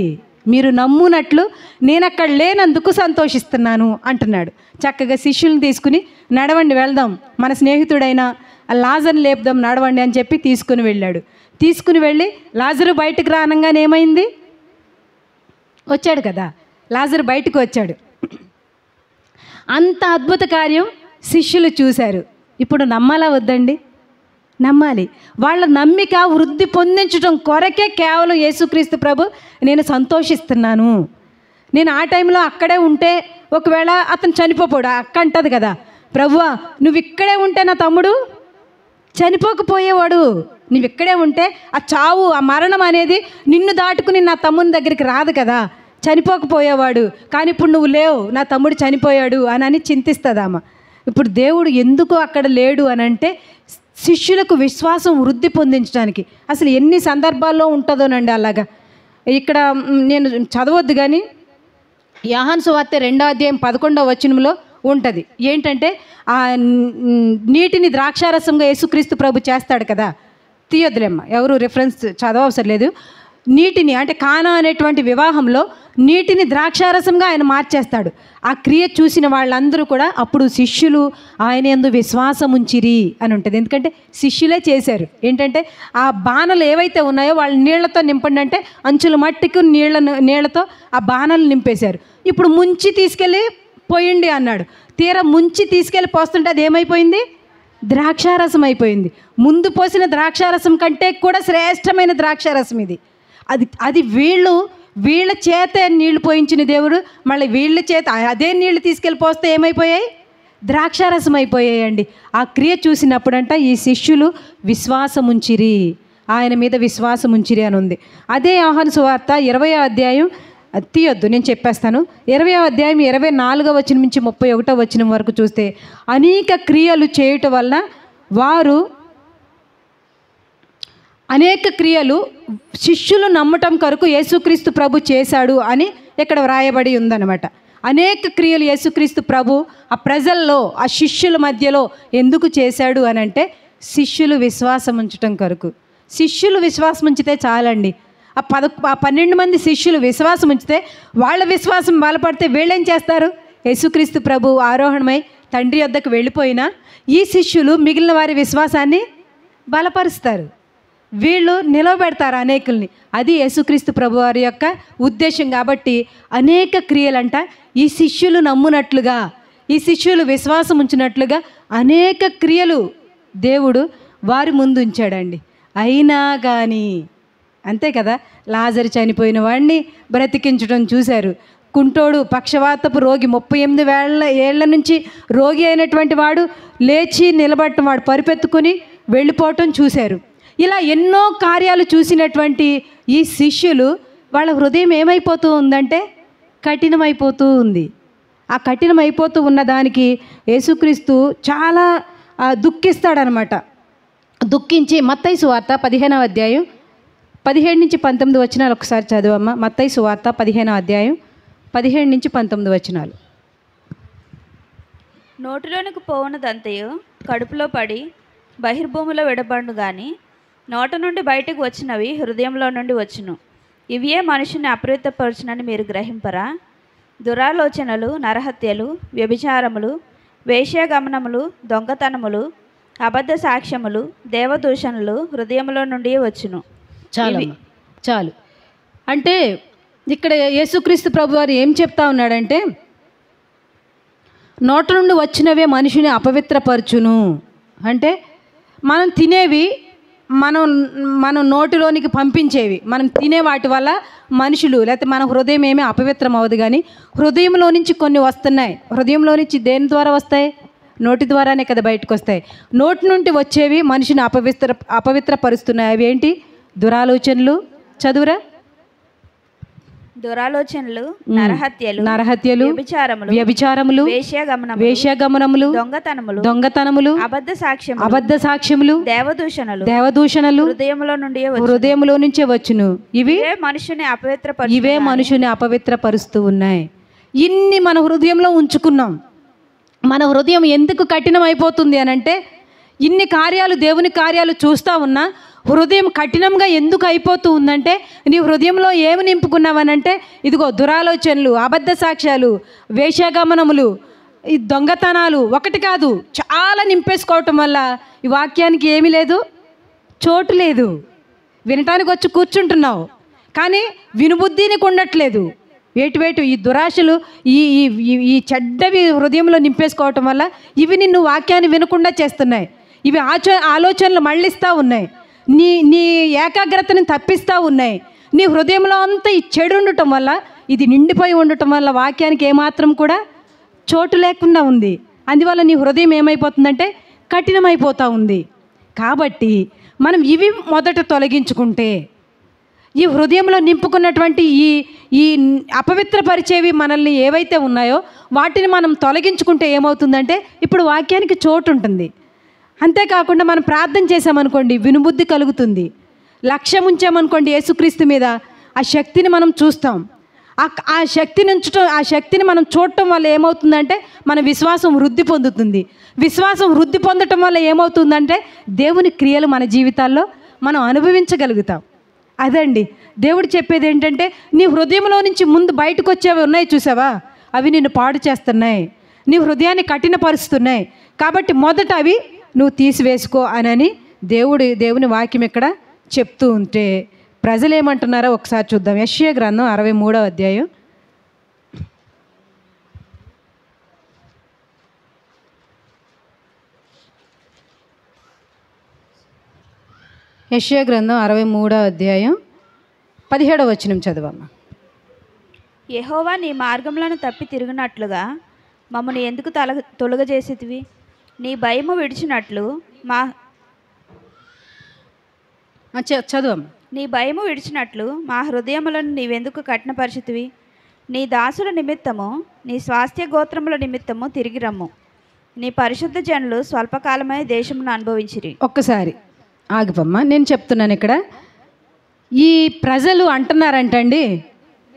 మీరు నమ్మునట్లు నేను అక్కడ లేనందుకు సంతోషిస్తున్నాను అంటున్నాడు. చక్కగా శిష్యుల్ని తీసుకుని నడవండి వెళ్దాం, మన స్నేహితుడైన లాజర్ని లేపుదాం నడవండి అని చెప్పి తీసుకుని వెళ్ళాడు. తీసుకుని వెళ్ళి లాజరు బయటకు రానంగానే ఏమైంది? వచ్చాడు కదా, లాజరు బయటకు వచ్చాడు. అంత అద్భుత కార్యం శిష్యులు చూశారు. ఇప్పుడు నమ్మాలా వద్దండి? నమ్మాలి. వాళ్ళ నమ్మిక వృద్ధి పొందించడం కొరకే కేవలం యేసుక్రీస్తు ప్రభు నేను సంతోషిస్తున్నాను. నేను ఆ టైంలో అక్కడే ఉంటే ఒకవేళ అతను చనిపోపోడు. అక్క అంటది కదా, ప్రభువా నువ్వు ఇక్కడే ఉంటే నా తమ్ముడు చనిపోకపోయేవాడు, నువ్వు ఇక్కడే ఉంటే ఆ చావు ఆ మరణం అనేది నిన్ను దాటుకుని నా తమ్ముని దగ్గరికి రాదు కదా, చనిపోకపోయేవాడు. కానీ ఇప్పుడు నువ్వు లేవు, నా తమ్ముడు చనిపోయాడు అని చింతిస్తుందామా. ఇప్పుడు దేవుడు ఎందుకు అక్కడ లేడు అని అంటే శిష్యులకు విశ్వాసం వృద్ధి పొందించడానికి. అసలు ఎన్ని సందర్భాల్లో ఉంటుందోనండి అలాగా. ఇక్కడ నేను చదవద్దు కానీ యోహాను సువార్త 2వ అధ్యాయం 11వ వచనంలో ఉంటుంది. ఏంటంటే ఆ నీటిని ద్రాక్షారసంగా యేసుక్రీస్తు ప్రభు చేస్తాడు కదా. తీయొద్దులేమ్మ, ఎవరు రిఫరెన్స్ చదవవసరం లేదు. నీటిని అంటే కానా అనేటువంటి వివాహంలో నీటిని ద్రాక్షారసంగా ఆయన మార్చేస్తాడు. ఆ క్రియ చూసిన వాళ్ళందరూ కూడా అప్పుడు శిష్యులు ఆయన యందు విశ్వాసం ఉంచిరి అని ఉంటుంది. ఎందుకంటే శిష్యులే చేశారు. ఏంటంటే ఆ బాణలు ఏవైతే ఉన్నాయో వాళ్ళు నీళ్లతో నింపండి అంటే అంచుల మట్టికి నీళ్లతో ఆ బాణలు నింపేశారు. ఇప్పుడు ముంచి తీసుకెళ్ళి పోయండి అన్నాడు. తీరా ముంచి తీసుకెళ్ళి పోస్తుంటే అది ఏమైపోయింది? ద్రాక్షారసం అయిపోయింది. ముందు పోసిన ద్రాక్షారసం కంటే కూడా శ్రేష్టమైన ద్రాక్షారసం ఇది. అది వీళ్ళ చేత నీళ్లు పోయించిన దేవుడు మళ్ళీ వీళ్ళ చేత అదే నీళ్లు తీసుకెళ్ళి పోస్తే ఏమైపోయాయి? ద్రాక్షారసం అయిపోయాయండి. ఆ క్రియ చూసినప్పుడంట ఈ శిష్యులు విశ్వాసం ఉంచిరి, ఆయన మీద విశ్వాసం ఉంచిరి అని ఉంది. అదే యోహాను సువార్త 20వ అధ్యాయం, తీయొద్దు నేను చెప్పేస్తాను, 20వ అధ్యాయం 24వ వచనం నుంచి 31వ వచనం వరకు చూస్తే అనేక క్రియలు చేయటం వల్ల వారు అనేక క్రియలు శిష్యులు నమ్మటం కొరకు యేసుక్రీస్తు ప్రభు చేశాడు అని ఇక్కడ వ్రాయబడి ఉందన్నమాట. అనేక క్రియలు యేసుక్రీస్తు ప్రభు ఆ ప్రజల్లో ఆ శిష్యుల మధ్యలో ఎందుకు చేశాడు అని అంటే శిష్యులు విశ్వాసం ఉంచటం కొరకు. శిష్యులు విశ్వాసం ఉంచితే చాలండి. ఆ 12 మంది శిష్యులు విశ్వాసం ఉంచితే వాళ్ళ విశ్వాసం బలపడితే వీళ్ళేం చేస్తారు? యేసుక్రీస్తు ప్రభు ఆరోహణమై తండ్రి వద్దకు వెళ్ళిపోయినా ఈ శిష్యులు మిగిలిన వారి విశ్వాసాన్ని బలపరుస్తారు, వీళ్ళు నిలవబెడతారు అనేకుల్ని. అది యేసుక్రీస్తు ప్రభు వారి యొక్క ఉద్దేశం. కాబట్టి అనేక క్రియలంట ఈ శిష్యులు నమ్మునట్లుగా, ఈ శిష్యులు విశ్వాసం ఉంచినట్లుగా అనేక క్రియలు దేవుడు వారి ముందు ఉంచాడండి. అయినా కానీ అంతే కదా, లాజరు చనిపోయిన వాడిని బ్రతికించడం చూశారు. కుంటోడు పక్షవాతపు రోగి 38 ఏళ్ల నుంచి రోగి అయినటువంటి వాడు లేచి నిలబడటం, వాడు పరిపెత్తుకుని వెళ్ళిపోవటం చూశారు. ఇలా ఎన్నో కార్యాలు చూసినటువంటి ఈ శిష్యులు వాళ్ళ హృదయం ఏమైపోతూ ఉందంటే కఠినమైపోతూ ఉంది. ఆ కఠినమైపోతూ ఉన్న దానికి యేసుక్రీస్తు చాలా దుఃఖిస్తాడనమాట. దుఃఖించి మత్తయి సువార్త 15వ అధ్యాయం 17 నుంచి 19 వచనాలు ఒకసారి చదవమ్మ. మత్తయి సువార్త 15వ అధ్యాయం 17 నుంచి 19 వచనాలు. నోటిలోనికి పోవునదంతయు కడుపులో పడి బహిర్భూమిలో విడబండు గాని నోట నుండి బయటకు వచ్చినవి హృదయంలో నుండి వచ్చును. ఇవియే మనుషుని అపవిత్రపరచునని మీరు గ్రహింపరా? దురాలోచనలు, నరహత్యలు, వ్యభిచారములు, వేశ్యాగమనములు, దొంగతనములు, అబద్ధ సాక్ష్యములు, దేవదూషణలు హృదయంలో నుండి వచ్చును. చాలు. అంటే ఇక్కడ యేసుక్రీస్తు ప్రభు వారు ఏం చెప్తా ఉన్నాడంటే నోట నుండి వచ్చినవే మనిషిని అపవిత్రపరచును. అంటే మనం తినేవి, మనం నోటిలోనికి పంపించేవి, మనం తినే వాటి వల్ల మనుషులు లేకపోతే మన హృదయం ఏమీ అపవిత్రం అవ్వదు. కానీ హృదయంలో నుంచి కొన్ని వస్తున్నాయి. హృదయంలో నుంచి దేని ద్వారా వస్తాయి? నోటి ద్వారానే కదా బయటకు వస్తాయి. నోటి నుండి వచ్చేవి మనిషిని అపవిత్రపరుస్తున్నాయి. అవి ఏంటి? దురాలోచనలు, చదువురా. దురాలోచనలు, నరహత్యలు, వ్యభిచారములు, వేశ్యాగమనములు, దొంగతనములు, అబద్ధ సాక్ష్యములు, దేవదూషణలు హృదయములో నుంచే వచ్చును. ఇవే మనుషుని అపవిత్రపరుస్తూ ఉన్నాయి. ఇన్ని మన హృదయంలో ఉంచుకున్నాం. మన హృదయం ఎందుకు కఠినం అయిపోతుంది అని అంటే ఇన్ని కార్యాలు, దేవుని కార్యాలు చూస్తూ ఉన్నా హృదయం కఠినంగా ఎందుకు అయిపోతూ ఉందంటే నీ హృదయంలో ఏమి నింపుకున్నావనంటే ఇదిగో దురాలోచనలు, అబద్ధ సాక్ష్యాలు, వేశ్యాగమనములు, ఈ దొంగతనాలు, ఒకటి కాదు చాలా నింపేసుకోవటం వల్ల ఈ వాక్యానికి ఏమీ లేదు, చోటు లేదు. వినటానికి వచ్చి కూర్చుంటున్నావు కానీ వినుబుద్ధినికి ఉండట్లేదు. వేటు ఈ దురాశలు, ఈ ఈ చెడ్డవి హృదయంలో నింపేసుకోవటం వల్ల ఇవి నిన్ను వాక్యాన్ని వినకుండా చేస్తున్నాయి. ఇవి ఆలోచనలు మళ్ళిస్తూ ఉన్నాయి, నీ ఏకాగ్రతని తప్పిస్తూ ఉన్నాయి. నీ హృదయంలో అంతా ఈ చెడు ఉండటం వల్ల, ఇది నిండిపోయి ఉండటం వల్ల వాక్యానికి ఏమాత్రం కూడా చోటు లేకుండా ఉంది. అందువల్ల నీ హృదయం ఏమైపోతుందంటే కఠినమైపోతూ ఉంది. కాబట్టి మనం ఇవి మొదట తొలగించుకుంటే, ఈ హృదయంలో నింపుకున్నటువంటి ఈ అపవిత్రపరిచేవి మనల్ని ఏవైతే ఉన్నాయో వాటిని మనం తొలగించుకుంటే ఏమవుతుందంటే ఇప్పుడు వాక్యానికి చోటు ఉంటుంది. అంతేకాకుండా మనం ప్రార్థన చేసామనుకోండి, వినుబుద్ధి కలుగుతుంది. లక్ష్యం ఉంచామనుకోండి యేసుక్రీస్తు మీద, ఆ శక్తిని మనం చూస్తాం. ఆ శక్తిని మనం చూడటం వల్ల ఏమవుతుందంటే మన విశ్వాసం వృద్ధి పొందుతుంది. విశ్వాసం వృద్ధి పొందటం వల్ల ఏమవుతుందంటే దేవుని క్రియలు మన జీవితాల్లో మనం అనుభవించగలుగుతాం. అదండి దేవుడు చెప్పేది ఏంటంటే, నీ హృదయంలో నుంచి ముందు బయటకు వచ్చేవి ఉన్నాయి చూసావా, అవి నిన్ను పాడు చేస్తున్నాయి, నీ హృదయాన్ని కఠినపరుస్తున్నాయి. కాబట్టి మొదట అవి నువ్వు తీసివేసుకో అని దేవుని వాక్యం ఇక్కడ చెప్తూ ఉంటే ప్రజలు ఏమంటున్నారో ఒకసారి చూద్దాం. యెషయా గ్రంథం 63వ అధ్యాయం. యెషయా గ్రంథం 63వ అధ్యాయం 17వ వచనం చదవమ్మా. యెహోవా నీ మార్గములను తప్పి తిరిగినట్లుగా మమ్మల్ని ఎందుకు తొలగజేసేటివి? నీ భయము విడిచినట్లు చదవమ్మా. నీ భయము విడిచినట్లు మా హృదయములను నీవెందుకు కఠినపరిచితివి? నీ దాసుల నిమిత్తము, నీ స్వాస్థ్య గోత్రముల నిమిత్తము తిరిగి రమ్ము. నీ పరిశుద్ధ జనులు స్వల్పకాలమై దేశమును అనుభవించిరి. ఒక్కసారి ఆగిపమ్మా, నేను చెప్తున్నాను ఇక్కడ. ఈ ప్రజలు అంటున్నారంటండి,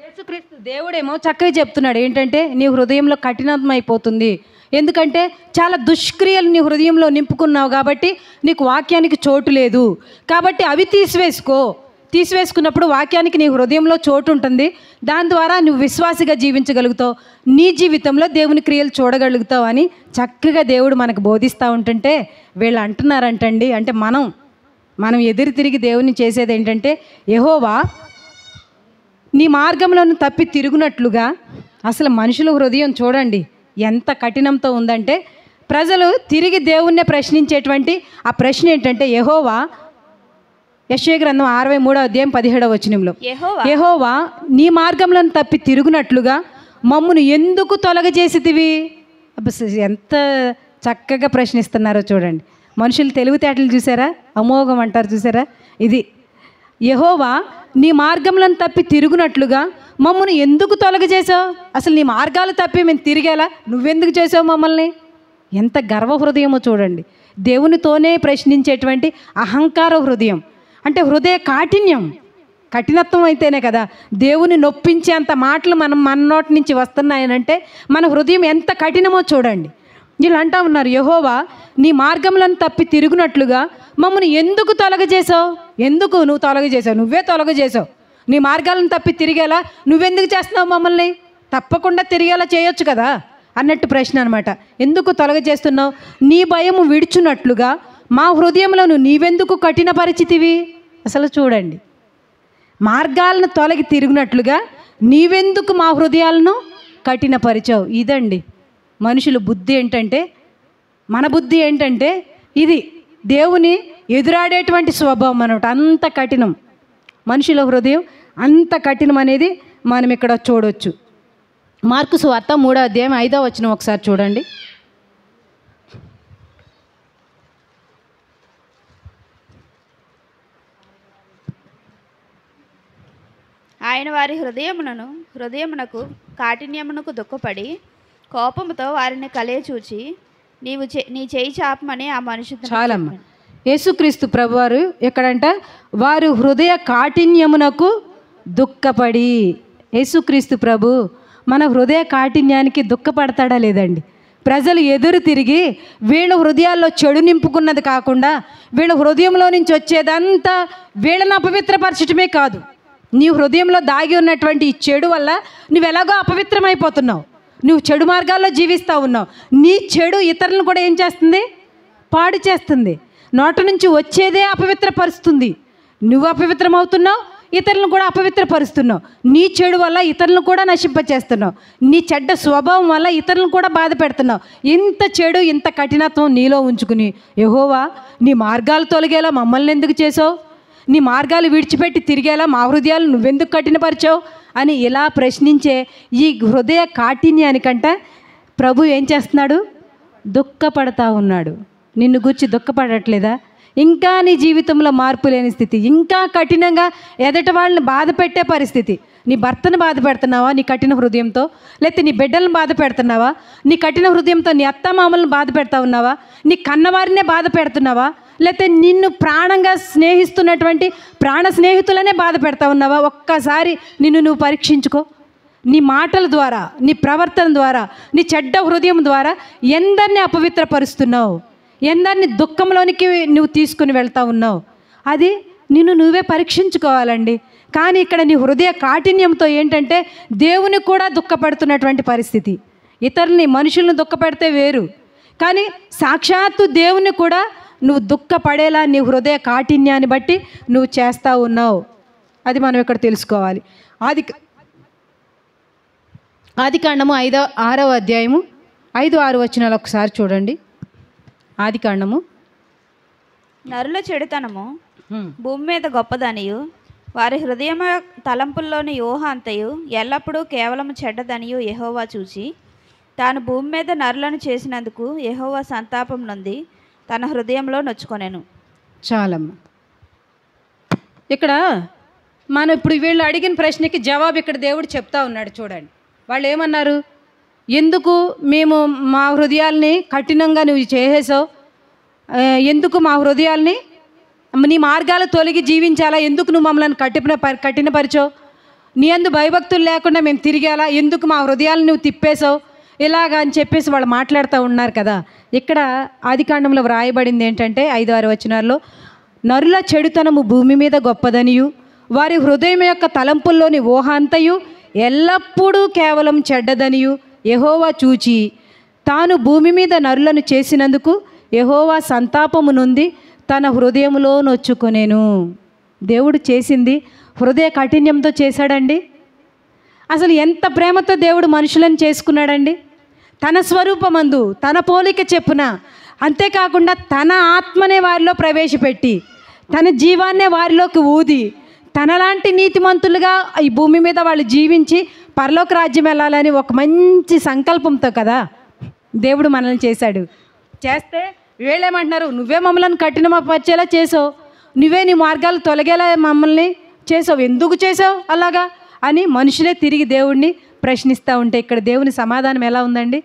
యేసుక్రీస్తు దేవుడేమో చక్కగా చెప్తున్నాడు ఏంటంటే నీ హృదయంలో కఠినం అయిపోతుంది, ఎందుకంటే చాలా దుష్క్రియలు నీ హృదయంలో నింపుకున్నావు కాబట్టి నీకు వాక్యానికి చోటు లేదు. కాబట్టి అవి తీసివేసుకున్నప్పుడు వాక్యానికి నీ హృదయంలో చోటు ఉంటుంది. దాని ద్వారా నువ్వు విశ్వాసిగా జీవించగలుగుతావు, నీ జీవితంలో దేవుని క్రియలు చూడగలుగుతావు అని చక్కగా దేవుడు మనకు బోధిస్తూ ఉంటుంటే వీళ్ళు అంటున్నారంటండి, అంటే మనం ఎదురు తిరిగి దేవుని చేసేది ఏంటంటే, యెహోవా నీ మార్గంలోను తప్పి తిరుగునట్లుగా. అసలు మనుషుల హృదయం చూడండి ఎంత కఠినంతో ఉందంటే, ప్రజలు తిరిగి దేవుణ్ణే ప్రశ్నించేటువంటి ఆ ప్రశ్న ఏంటంటే, యెహోవా, యెషయా గ్రంథం 63వ అధ్యాయం 17వ వచనంలో, యెహోవా నీ మార్గంలోను తప్పి తిరుగునట్లుగా మమ్మును ఎందుకు తొలగజేసితివి? ఎంత చక్కగా ప్రశ్నిస్తున్నారో చూడండి. మనుషులు తెలివితేటలు చూసారా, అమోఘం అంటారు చూసారా. ఇది యెహోవా నీ మార్గంలను తప్పి తిరుగునట్లుగా మమ్మల్ని ఎందుకు తొలగజేసావు? అసలు నీ మార్గాలు తప్పి మేము తిరిగేలా నువ్వెందుకు చేసావు మమ్మల్ని? ఎంత గర్వ హృదయమో చూడండి. దేవునితోనే ప్రశ్నించేటువంటి అహంకార హృదయం, అంటే హృదయ కఠినత్వం అయితేనే కదా దేవుని నొప్పించేంత మాటలు మన నోటి నుంచి వస్తున్నాయనంటే మన హృదయం ఎంత కఠినమో చూడండి. వీళ్ళు అంటా ఉన్నారు, యెహోవా నీ మార్గంలను తప్పి తిరుగునట్లుగా మమ్మల్ని ఎందుకు తొలగజేసావు? ఎందుకు నువ్వు తొలగజేసావు? నువ్వే తొలగజేసావు. నీ మార్గాలను తప్పి తిరిగేలా నువ్వెందుకు చేస్తున్నావు మమ్మల్ని? తప్పకుండా తిరిగేలా చేయొచ్చు కదా అన్నట్టు ప్రశ్న అనమాట. ఎందుకు తొలగజేస్తున్నావు? నీ భయము విడుచున్నట్లుగా మా హృదయంలో నీవెందుకు కఠినపరిచితివి? అసలు చూడండి, మార్గాలను తొలగి తిరిగినట్లుగా నీవెందుకు మా హృదయాలను కఠినపరిచావు? ఇదండి మనుషుల బుద్ధి ఏంటంటే, మన బుద్ధి ఏంటంటే ఇది దేవుని ఎదురాడేటువంటి స్వభావం అనమాట. అంత కఠినం మనుషుల హృదయం, అంత కఠినం అనేది మనం ఇక్కడ చూడవచ్చు. మార్కు సువార్త 3వ అధ్యాయం 5వ వచనం ఒకసారి చూడండి. ఆయన వారి హృదయమునకు కాఠిన్యమునకు దుఃఖపడి కోపముతో వారిని చూచి నీ చేయి చాపమని ఆ మనుషుడు. చాలమ్మ. యేసుక్రీస్తు ప్రభువారు ఎక్కడంట, వారు హృదయ కాఠిన్యమునకు దుఃఖపడి. యేసుక్రీస్తు ప్రభు మన హృదయ కాఠిన్యానికి దుఃఖపడతాడా లేదండి? ప్రజలు ఎదురు తిరిగి వీళ్ళ హృదయాల్లో చెడు నింపుకున్నది కాకుండా వీళ్ళ హృదయంలో నుంచి వచ్చేదంతా వీళ్ళని అపవిత్రపరచటమే కాదు, నీ హృదయంలో దాగి ఉన్నటువంటి ఈ చెడు వల్ల నువ్వు ఎలాగో అపవిత్రమైపోతున్నావు, నువ్వు చెడు మార్గాల్లో జీవిస్తూ ఉన్నావు. నీ చెడు ఇతరులను కూడా ఏం చేస్తుంది? పాడు చేస్తుంది. నోట నుంచి వచ్చేదే అపవిత్రపరుస్తుంది. నువ్వు అపవిత్రమవుతున్నావు, ఇతరులను కూడా అపవిత్రపరుస్తున్నావు. నీ చెడు వల్ల ఇతరులను కూడా నశింపచేస్తున్నావు. నీ చెడ్డ స్వభావం వల్ల ఇతరులను కూడా బాధ పెడుతున్నావు. ఇంత చెడు, ఇంత కఠినత్వం నీలో ఉంచుకుని యెహోవా నీ మార్గాలు తొలగేలా మమ్మల్ని ఎందుకు చేసావు? నీ మార్గాలు విడిచిపెట్టి తిరిగేలా మా హృదయాలు నువ్వెందుకు కఠినపరిచావు అని ఇలా ప్రశ్నించే ఈ హృదయ కాఠిన్యానికంట ప్రభు ఏం చేస్తున్నాడు? దుఃఖపడతా ఉన్నాడు. నిన్ను గురించి దుఃఖపడట్లేదా? ఇంకా నీ జీవితంలో మార్పు లేని స్థితి, ఇంకా కఠినంగా ఎదటి వాళ్ళని బాధ పెట్టే పరిస్థితి. నీ భర్తను బాధ పెడుతున్నావా నీ కఠిన హృదయంతో? లేకపోతే నీ బిడ్డలను బాధ పెడుతున్నావా? నీ కఠిన హృదయంతో నీ అత్తమామలను బాధ పెడతా ఉన్నావా? నీ కన్నవారినే బాధ పెడుతున్నావా? లేకపోతే నిన్ను ప్రాణంగా స్నేహిస్తున్నటువంటి ప్రాణ స్నేహితులనే బాధ పెడతా ఉన్నావా? ఒక్కసారి నిన్ను నువ్వు పరీక్షించుకో. నీ మాటల ద్వారా, నీ ప్రవర్తన ద్వారా, నీ చెడ్డ హృదయం ద్వారా ఎందరిని అపవిత్రపరుస్తున్నావు, ఎందరిని దుఃఖంలోనికి నువ్వు తీసుకుని వెళ్తా ఉన్నావు. అది నిన్ను నువ్వే పరీక్షించుకోవాలండి. కానీ ఇక్కడ నీ హృదయ కాఠిన్యంతో ఏంటంటే దేవుని కూడా దుఃఖపడుతున్నటువంటి పరిస్థితి. ఇతరుల్ని, మనుషులను దుఃఖపెడితే వేరు, కానీ సాక్షాత్తు దేవుని కూడా నువ్వు దుఃఖపడేలా నీ హృదయ కాఠిన్యాన్ని బట్టి నువ్వు చేస్తూ ఉన్నావు. అది మనం ఇక్కడ తెలుసుకోవాలి. ఆదికాండము 6వ అధ్యాయము 5-6 వచనాలు ఒకసారి చూడండి. ఆదికాండము. నరుల చెడుతనము భూమి మీద గొప్పదనియు, వారి హృదయ తలంపుల్లోని ఊహ అంతయు ఎల్లప్పుడూ కేవలం చెడ్డదనియు యెహోవా చూచి, తాను భూమి మీద నరులను చేసినందుకు యెహోవా సంతాపం నొంది తన హృదయంలో నొచ్చుకొనెను. చాలమ్మ. ఇక్కడ మనం ఇప్పుడు వీళ్ళు అడిగిన ప్రశ్నకి జవాబు ఇక్కడ దేవుడు చెప్తా ఉన్నాడు. చూడండి, వాళ్ళు ఏమన్నారు? ఎందుకు మేము మా హృదయాల్ని కఠినంగా నువ్వు చేసేసావు? ఎందుకు మా హృదయాల్ని నీ మార్గాలు తొలగి జీవించాలా? ఎందుకు నువ్వు మమ్మల్ని కఠినపరిచావు? నీ అందు భయభక్తులు లేకుండా మేము తిరిగేలా ఎందుకు మా హృదయాలను నువ్వు తిప్పేశావు? ఇలాగా అని చెప్పేసి వాళ్ళు మాట్లాడుతూ ఉన్నారు కదా. ఇక్కడ ఆదికాండంలో వ్రాయబడింది ఏంటంటే 5-6 వచనాల్లో, నరుల చెడుతనము భూమి మీద గొప్పదనియు, వారి హృదయం యొక్క తలంపుల్లోని ఊహ అంతయు ఎల్లప్పుడూ కేవలం చెడ్డదనియు యెహోవా చూచి, తాను భూమి మీద నరులను చేసినందుకు యెహోవా సంతాపము నొంది తన హృదయంలో నొచ్చుకొనేను. దేవుడు చేసింది హృదయ కాఠిన్యంతో చేశాడండి. అసలు ఎంత ప్రేమతో దేవుడు మనుషులను చేసుకున్నాడండి. తన స్వరూపమందు, తన పోలిక చెప్పున, అంతేకాకుండా తన ఆత్మనే వారిలో ప్రవేశపెట్టి, తన జీవాన్నే వారిలోకి ఊది, తనలాంటి నీతిమంతులుగా ఈ భూమి మీద వాళ్ళు జీవించి పరలోక రాజ్యం వెళ్ళాలని ఒక మంచి సంకల్పంతో కదా దేవుడు మనల్ని చేశాడు. చేస్తే వీళ్ళేమంటున్నారు? నువ్వే మమ్మల్ని కఠినపరిచేలా చేసావు, నువ్వే నీ మార్గాలు తొలగేలా మమ్మల్ని చేసావు, ఎందుకు చేసావు అలాగా అని మనుషులే తిరిగి దేవుడిని ప్రశ్నిస్తూ ఉంటే ఇక్కడ దేవుని సమాధానం ఎలా ఉందండి?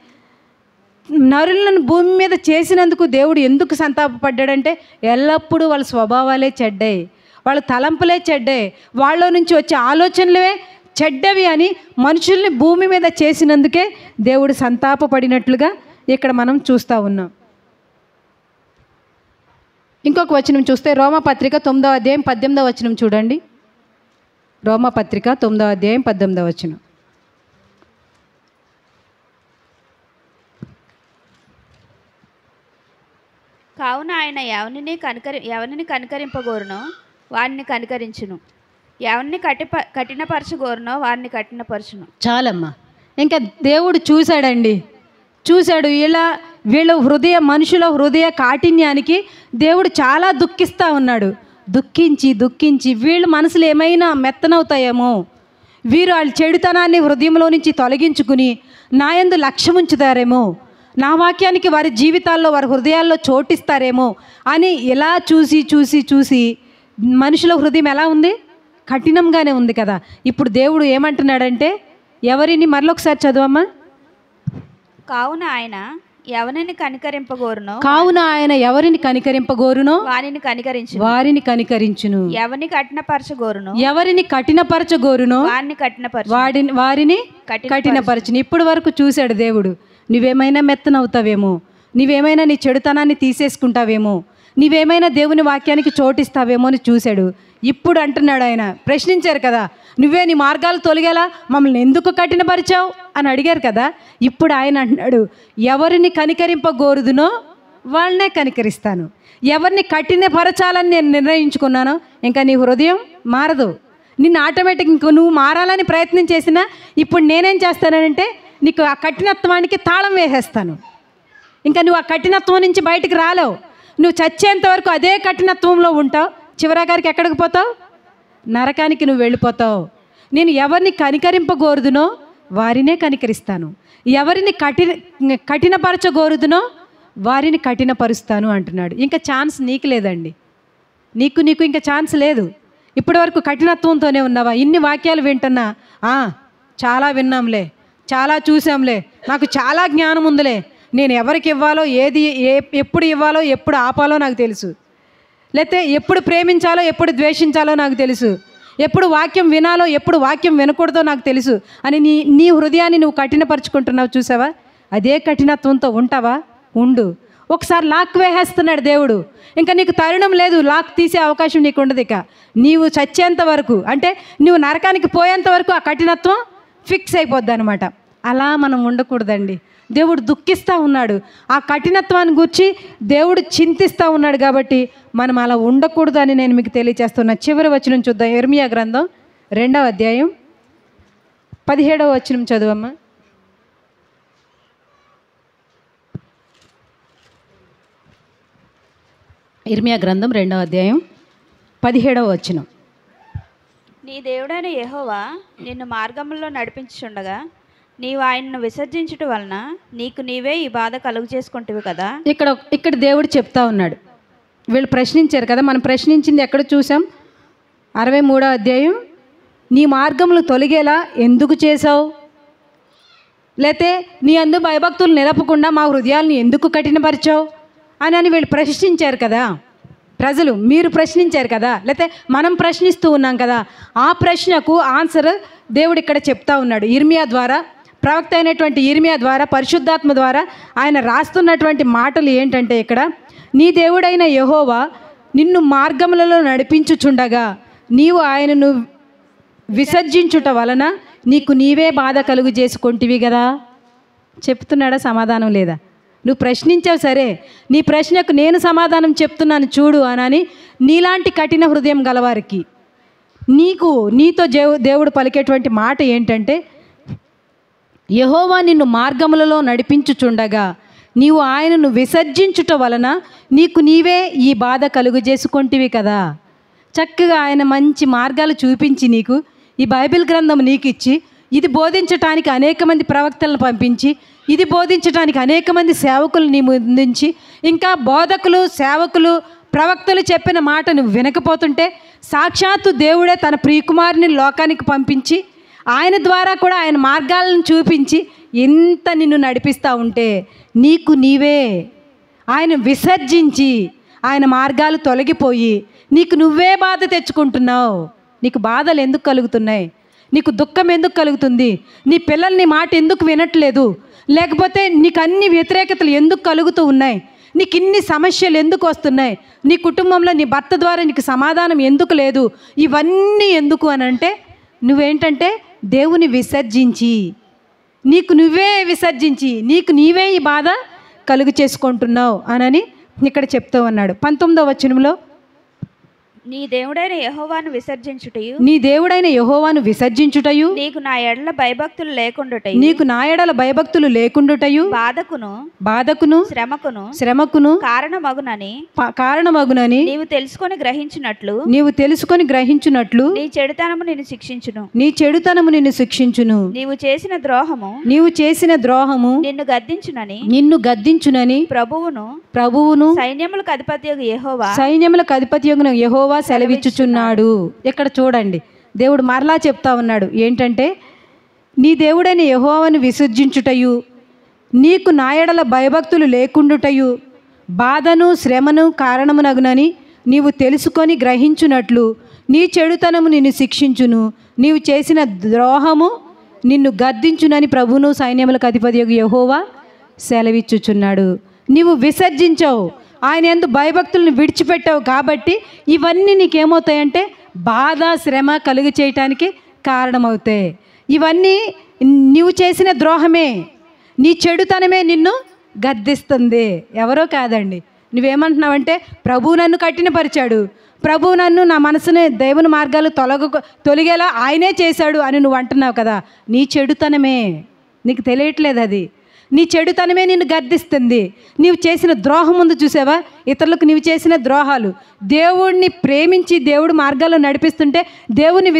నరులను భూమి మీద చేసినందుకు దేవుడు ఎందుకు సంతాపపడ్డాడంటే ఎల్లప్పుడూ వాళ్ళ స్వభావాలే చెడ్డాయి, వాళ్ళ తలంపులే చెడ్డాయి, వాళ్ళ నుంచి వచ్చే ఆలోచనలే చెడ్డవి అని మనుషుల్ని భూమి మీద చేసినందుకే దేవుడు సంతాపపడినట్లుగా ఇక్కడ మనం చూస్తూ ఉన్నాం. ఇంకొక వచనం చూస్తే రోమాపత్రిక 9వ అధ్యాయం 18వ వచనం చూడండి. రోమాపత్రిక 9వ అధ్యాయం 18వ వచనం. కావున ఆయన ఎవరిని కనికరింపగోరునో వారిని కనికరించును, ఎవరిని కఠినపరచగోరునో వారిని కఠినపరచును. చాలమ్మా. ఇంకా దేవుడు చూశాడు ఇలా వీళ్ళ మనుషుల హృదయ కాఠిన్యానికి దేవుడు చాలా దుఃఖిస్తూ ఉన్నాడు. దుఃఖించి వీళ్ళ మనసులు ఏమైనా మెత్తనవుతాయేమో, వీరు వాళ్ళ చెడుతనాన్ని హృదయంలో నుంచి తొలగించుకుని నా యందు లక్ష్యం ఉంచుతారేమో, నా వాక్యానికి వారి జీవితాల్లో, వారి హృదయాల్లో చోటిస్తారేమో అని ఇలా చూసి మనుషుల హృదయం ఎలా ఉంది? కఠినంగానే ఉంది కదా. ఇప్పుడు దేవుడు ఏమంటున్నాడంటే ఎవరిని? మరొకసారి చదువమ్మా. కావున ఆయన ఎవరిని కనికరింపగోరునో వారిని కనికరించును, ఎవరిని కఠినపరచగోరునో వారిని కఠినపరచును. ఇప్పటి వరకు చూశాడు దేవుడు. నువ్వేమైనా మెత్తనవుతావేమో, నువ్వేమైనా నీ చెడుతనాన్ని తీసేసుకుంటావేమో, నీవేమైనా దేవుని వాక్యానికి చోటిస్తావేమో అని చూశాడు. ఇప్పుడు అంటున్నాడు ఆయన, ప్రశ్నించారు కదా, నువ్వే నీ మార్గాలు తొలగేలా మమ్మల్ని ఎందుకు కఠినపరిచావు అని అడిగారు కదా. ఇప్పుడు ఆయన అంటున్నాడు, ఎవరిని కనికరింపగోరుదునో వాళ్ళనే కనికరిస్తాను. ఎవరిని కఠినపరచాలని నేను నిర్ణయించుకున్నానో ఇంకా నీ హృదయం మారదు. నిన్ను ఆటోమేటిక్ ఇంకో నువ్వు మారాలని ప్రయత్నం చేసినా ఇప్పుడు నేనేం చేస్తానంటే నీకు ఆ కఠినత్వానికి తాళం వేసేస్తాను. ఇంకా నువ్వు ఆ కఠినత్వం నుంచి బయటికి రాలేవు. నువ్వు చచ్చేంత వరకు అదే కఠినత్వంలో ఉంటావు. చివరాగారికి ఎక్కడికి పోతావు? నరకానికి నువ్వు వెళ్ళిపోతావు. నేను ఎవరిని కనికరింపగోరుదునో వారినే కనికరిస్తాను, ఎవరిని కఠినపరచగోరుదునో వారిని కఠినపరుస్తాను అంటున్నాడు. ఇంకా ఛాన్స్ నీకు లేదండి. నీకు ఇంకా ఛాన్స్ లేదు. ఇప్పటి వరకు కఠినత్వంతోనే ఉన్నావా? ఇన్ని వాక్యాలు వింటున్నా, చాలా విన్నాంలే, చాలా చూసాంలే, నాకు చాలా జ్ఞానం ఉందిలే, నేను ఎవరికి ఇవ్వాలో, ఎప్పుడు ఇవ్వాలో, ఎప్పుడు ఆపాలో నాకు తెలుసు, లేకపోతే ఎప్పుడు ప్రేమించాలో, ఎప్పుడు ద్వేషించాలో నాకు తెలుసు, ఎప్పుడు వాక్యం వినాలో, ఎప్పుడు వాక్యం వినకూడదో నాకు తెలుసు అని నీ హృదయాన్ని నువ్వు కఠినపరుచుకుంటున్నావు. చూసావా? అదే కఠినత్వంతో ఉంటావా? ఉండు. ఒకసారి లాక్ వేసేస్తున్నాడు దేవుడు. ఇంకా నీకు తరుణం లేదు, లాక్ తీసే అవకాశం నీకు ఉండదు. ఇక నీవు చచ్చేంత వరకు, అంటే నువ్వు నరకానికి పోయేంత వరకు ఆ కఠినత్వం ఫిక్స్ అయిపోద్ది అనమాట. అలా మనం ఉండకూడదండి. దేవుడు దుఃఖిస్తూ ఉన్నాడు. ఆ కఠినత్వాన్ని గురించి దేవుడు చింతిస్తూ ఉన్నాడు. కాబట్టి మనం అలా ఉండకూడదు అని నేను మీకు తెలియచేస్తున్నా. చివరి వచనం చూద్దాం. ఇర్మియా గ్రంథం 2వ అధ్యాయం 17వ వచనం చదువమ్మా. ఇర్మియా గ్రంథం 2వ అధ్యాయం 17వ వచనం. నీ దేవుడైన యెహోవా నిన్ను మార్గంలో నడిపించుచుండగా నీవు ఆయనను విసర్జించుట వలన నీకు నీవే ఈ బాధ కలుగు చేసుకుంటువి కదా. ఇక్కడ దేవుడు చెప్తా ఉన్నాడు. వీళ్ళు ప్రశ్నించారు కదా, మనం ప్రశ్నించింది ఎక్కడ చూసాం? 63వ అధ్యాయం, నీ మార్గములు తొలగేలా ఎందుకు చేసావు, లేతే నీ అందు భయభక్తులు నిలపకుండా మా హృదయాలను ఎందుకు కఠినపరిచావు అని వీళ్ళు ప్రశ్నించారు కదా. ప్రజలు, మీరు ప్రశ్నించారు కదా, లేతే మనం ప్రశ్నిస్తూ ఉన్నాం కదా. ఆ ప్రశ్నకు ఆన్సర్ దేవుడు ఇక్కడ చెప్తా ఉన్నాడు. ఇర్మియా ద్వారా, ప్రవక్త అయినటువంటి ఇర్మియా ద్వారా, పరిశుద్ధాత్మ ద్వారా ఆయన రాస్తున్నటువంటి మాటలు ఏంటంటే, ఇక్కడ నీ దేవుడైన యెహోవా నిన్ను మార్గములలో నడిపించుచుండగా నీవు ఆయనను విసర్జించుట వలన నీకు నీవే బాధ కలుగు చేసుకుంటివి కదా. చెప్తున్నాడా? సమాధానం లేదా? నువ్వు ప్రశ్నించావు సరే, నీ ప్రశ్నకు నేను సమాధానం చెప్తున్నాను చూడు అని నీలాంటి కఠిన హృదయం గలవారికి నీతో దేవుడు పలికేటువంటి మాట ఏంటంటే, యెహోవా నిన్ను మార్గములలో నడిపించుచుండగా నీవు ఆయనను విసర్జించుట వలన నీకు నీవే ఈ బాధ కలుగు చేసుకుంటివి కదా. చక్కగా ఆయన మంచి మార్గాలు చూపించి నీకు ఈ బైబిల్ గ్రంథం నీకు ఇచ్చి, ఇది బోధించటానికి అనేక మంది ప్రవక్తలను పంపించి, ఇది బోధించడానికి అనేక మంది సేవకులు నీ ముందుంచి, ఇంకా బోధకులు, సేవకులు, ప్రవక్తలు చెప్పిన మాట నువ్వు వినకపోతుంటే సాక్షాత్తు దేవుడే తన ప్రియకుమారుని లోకానికి పంపించి ఆయన ద్వారా కూడా ఆయన మార్గాలను చూపించి ఎంత నిన్ను నడిపిస్తూ ఉంటే నీకు నీవే ఆయన విసర్జించి ఆయన మార్గాలు తొలగిపోయి నీకు నువ్వే బాధ తెచ్చుకుంటున్నావు. నీకు బాధలు ఎందుకు కలుగుతున్నాయి? నీకు దుఃఖం ఎందుకు కలుగుతుంది? నీ పిల్లల్ని మాట ఎందుకు వినట్లేదు? లేకపోతే నీకు అన్ని వ్యతిరేకతలు ఎందుకు కలుగుతూ ఉన్నాయి? నీకు ఇన్ని సమస్యలు ఎందుకు వస్తున్నాయి? నీ కుటుంబంలో నీ భర్త ద్వారా నీకు సమాధానం ఎందుకు లేదు? ఇవన్నీ ఎందుకు అని అంటే నువ్వేంటంటే దేవుని విసర్జించి, నీకు నువ్వే విసర్జించి నీకు నీవే ఈ బాధ కలుగు చేసుకుంటున్నావు అని ఇక్కడ చెప్తూ ఉన్నాడు. 19వ వచనంలో, నీ దేవుడైన యెహోవాను విసర్జించుటయు, నీ దేవుడైన యెహోవాను విసర్జించుటయు, నీకు నా ఎడల భయభక్తులు లేకుండుటయు, నీకు నా ఎడల భయభక్తులు లేకుండుటయు, బాధకును శ్రమకును కారణమగునని నీవు తెలుసుకొని గ్రహించున్నట్లు నీ చెడుతనము నిన్ను శిక్షించును. నీవు చేసిన ద్రోహము నిన్ను గద్దించునని ప్రభువును సైన్యములకు అధిపతియగు యెహోవా సెలవిచ్చుచున్నాడు. ఇక్కడ చూడండి, దేవుడు మరలా చెప్తా ఉన్నాడు ఏంటంటే, నీ దేవుడైన యెహోవాను విసర్జించుటయు, నీకు నా యెడల భయభక్తులు లేకుండుటయు, బాధను శ్రమను కారణమునగునని నీవు తెలుసుకొని గ్రహించున్నట్లు నీ చెడుతనము నిన్ను శిక్షించును. నీవు చేసిన ద్రోహము నిన్ను గద్దించునని ప్రభువును సైన్యములకు అధిపతియగు యెహోవా సెలవిచ్చుచున్నాడు. నీవు విసర్జించావు, ఆయన యందు భయభక్తులను విడిచిపెట్టావు కాబట్టి ఇవన్నీ నీకేమవుతాయంటే బాధ శ్రమ కలుగు చేయటానికి కారణమవుతాయి. ఇవన్నీ నీవు చేసిన ద్రోహమే, నీ చెడుతనమే నిన్ను గద్దిస్తుంది. ఎవరో కాదండి. నువ్వేమంటున్నావంటే ప్రభువు నన్ను కఠినపరిచాడు, ప్రభువు నన్ను నా మనసుని దేవుని మార్గాలు తొలగేలా ఆయనే చేశాడు అని నువ్వు అంటున్నావు కదా. నీ చెడుతనమే, నీకు తెలియట్లేదు. అది నీ చెడుతనమే నిన్ను గద్దిస్తుంది. నీవు చేసిన ద్రోహం ముందు చూసావా, ఇతరులకు నీవు చేసిన ద్రోహాలు, దేవుడిని ప్రేమించి దేవుడి మార్గాల్లో నడిపిస్తుంటే దేవుని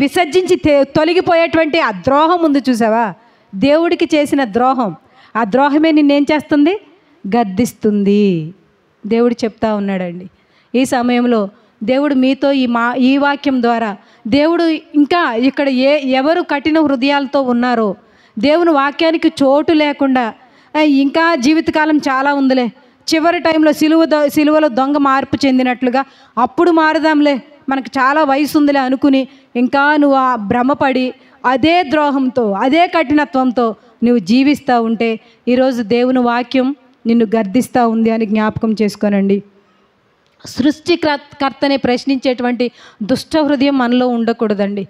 విసర్జించి తొలగిపోయేటువంటి ఆ ద్రోహం ముందు చూసావా, దేవుడికి చేసిన ద్రోహం, ఆ ద్రోహమే నిన్నేం చేస్తుంది, గద్దిస్తుంది. దేవుడు చెప్తా ఉన్నాడండి. ఈ సమయంలో దేవుడు మీతో ఈ వాక్యం ద్వారా దేవుడు ఇంకా ఇక్కడ ఎవరు కఠిన హృదయాలతో ఉన్నారో, దేవుని వాక్యానికి చోటు లేకుండా ఇంకా జీవితకాలం చాలా ఉందిలే, చివరి టైంలో సిలువలో దొంగ మార్పు చెందినట్లుగా అప్పుడు మారుదాంలే, మనకు చాలా వయసు ఉందిలే అనుకుని ఇంకా నువ్వు ఆ భ్రమపడి అదే ద్రోహంతో అదే కఠినత్వంతో నువ్వు జీవిస్తూ ఉంటే ఈరోజు దేవుని వాక్యం నిన్ను గర్దిస్తూ ఉంది అని జ్ఞాపకం చేసుకోనండి. సృష్టికర్తనే ప్రశ్నించేటువంటి దుష్ట హృదయం మనలో ఉండకూడదండి.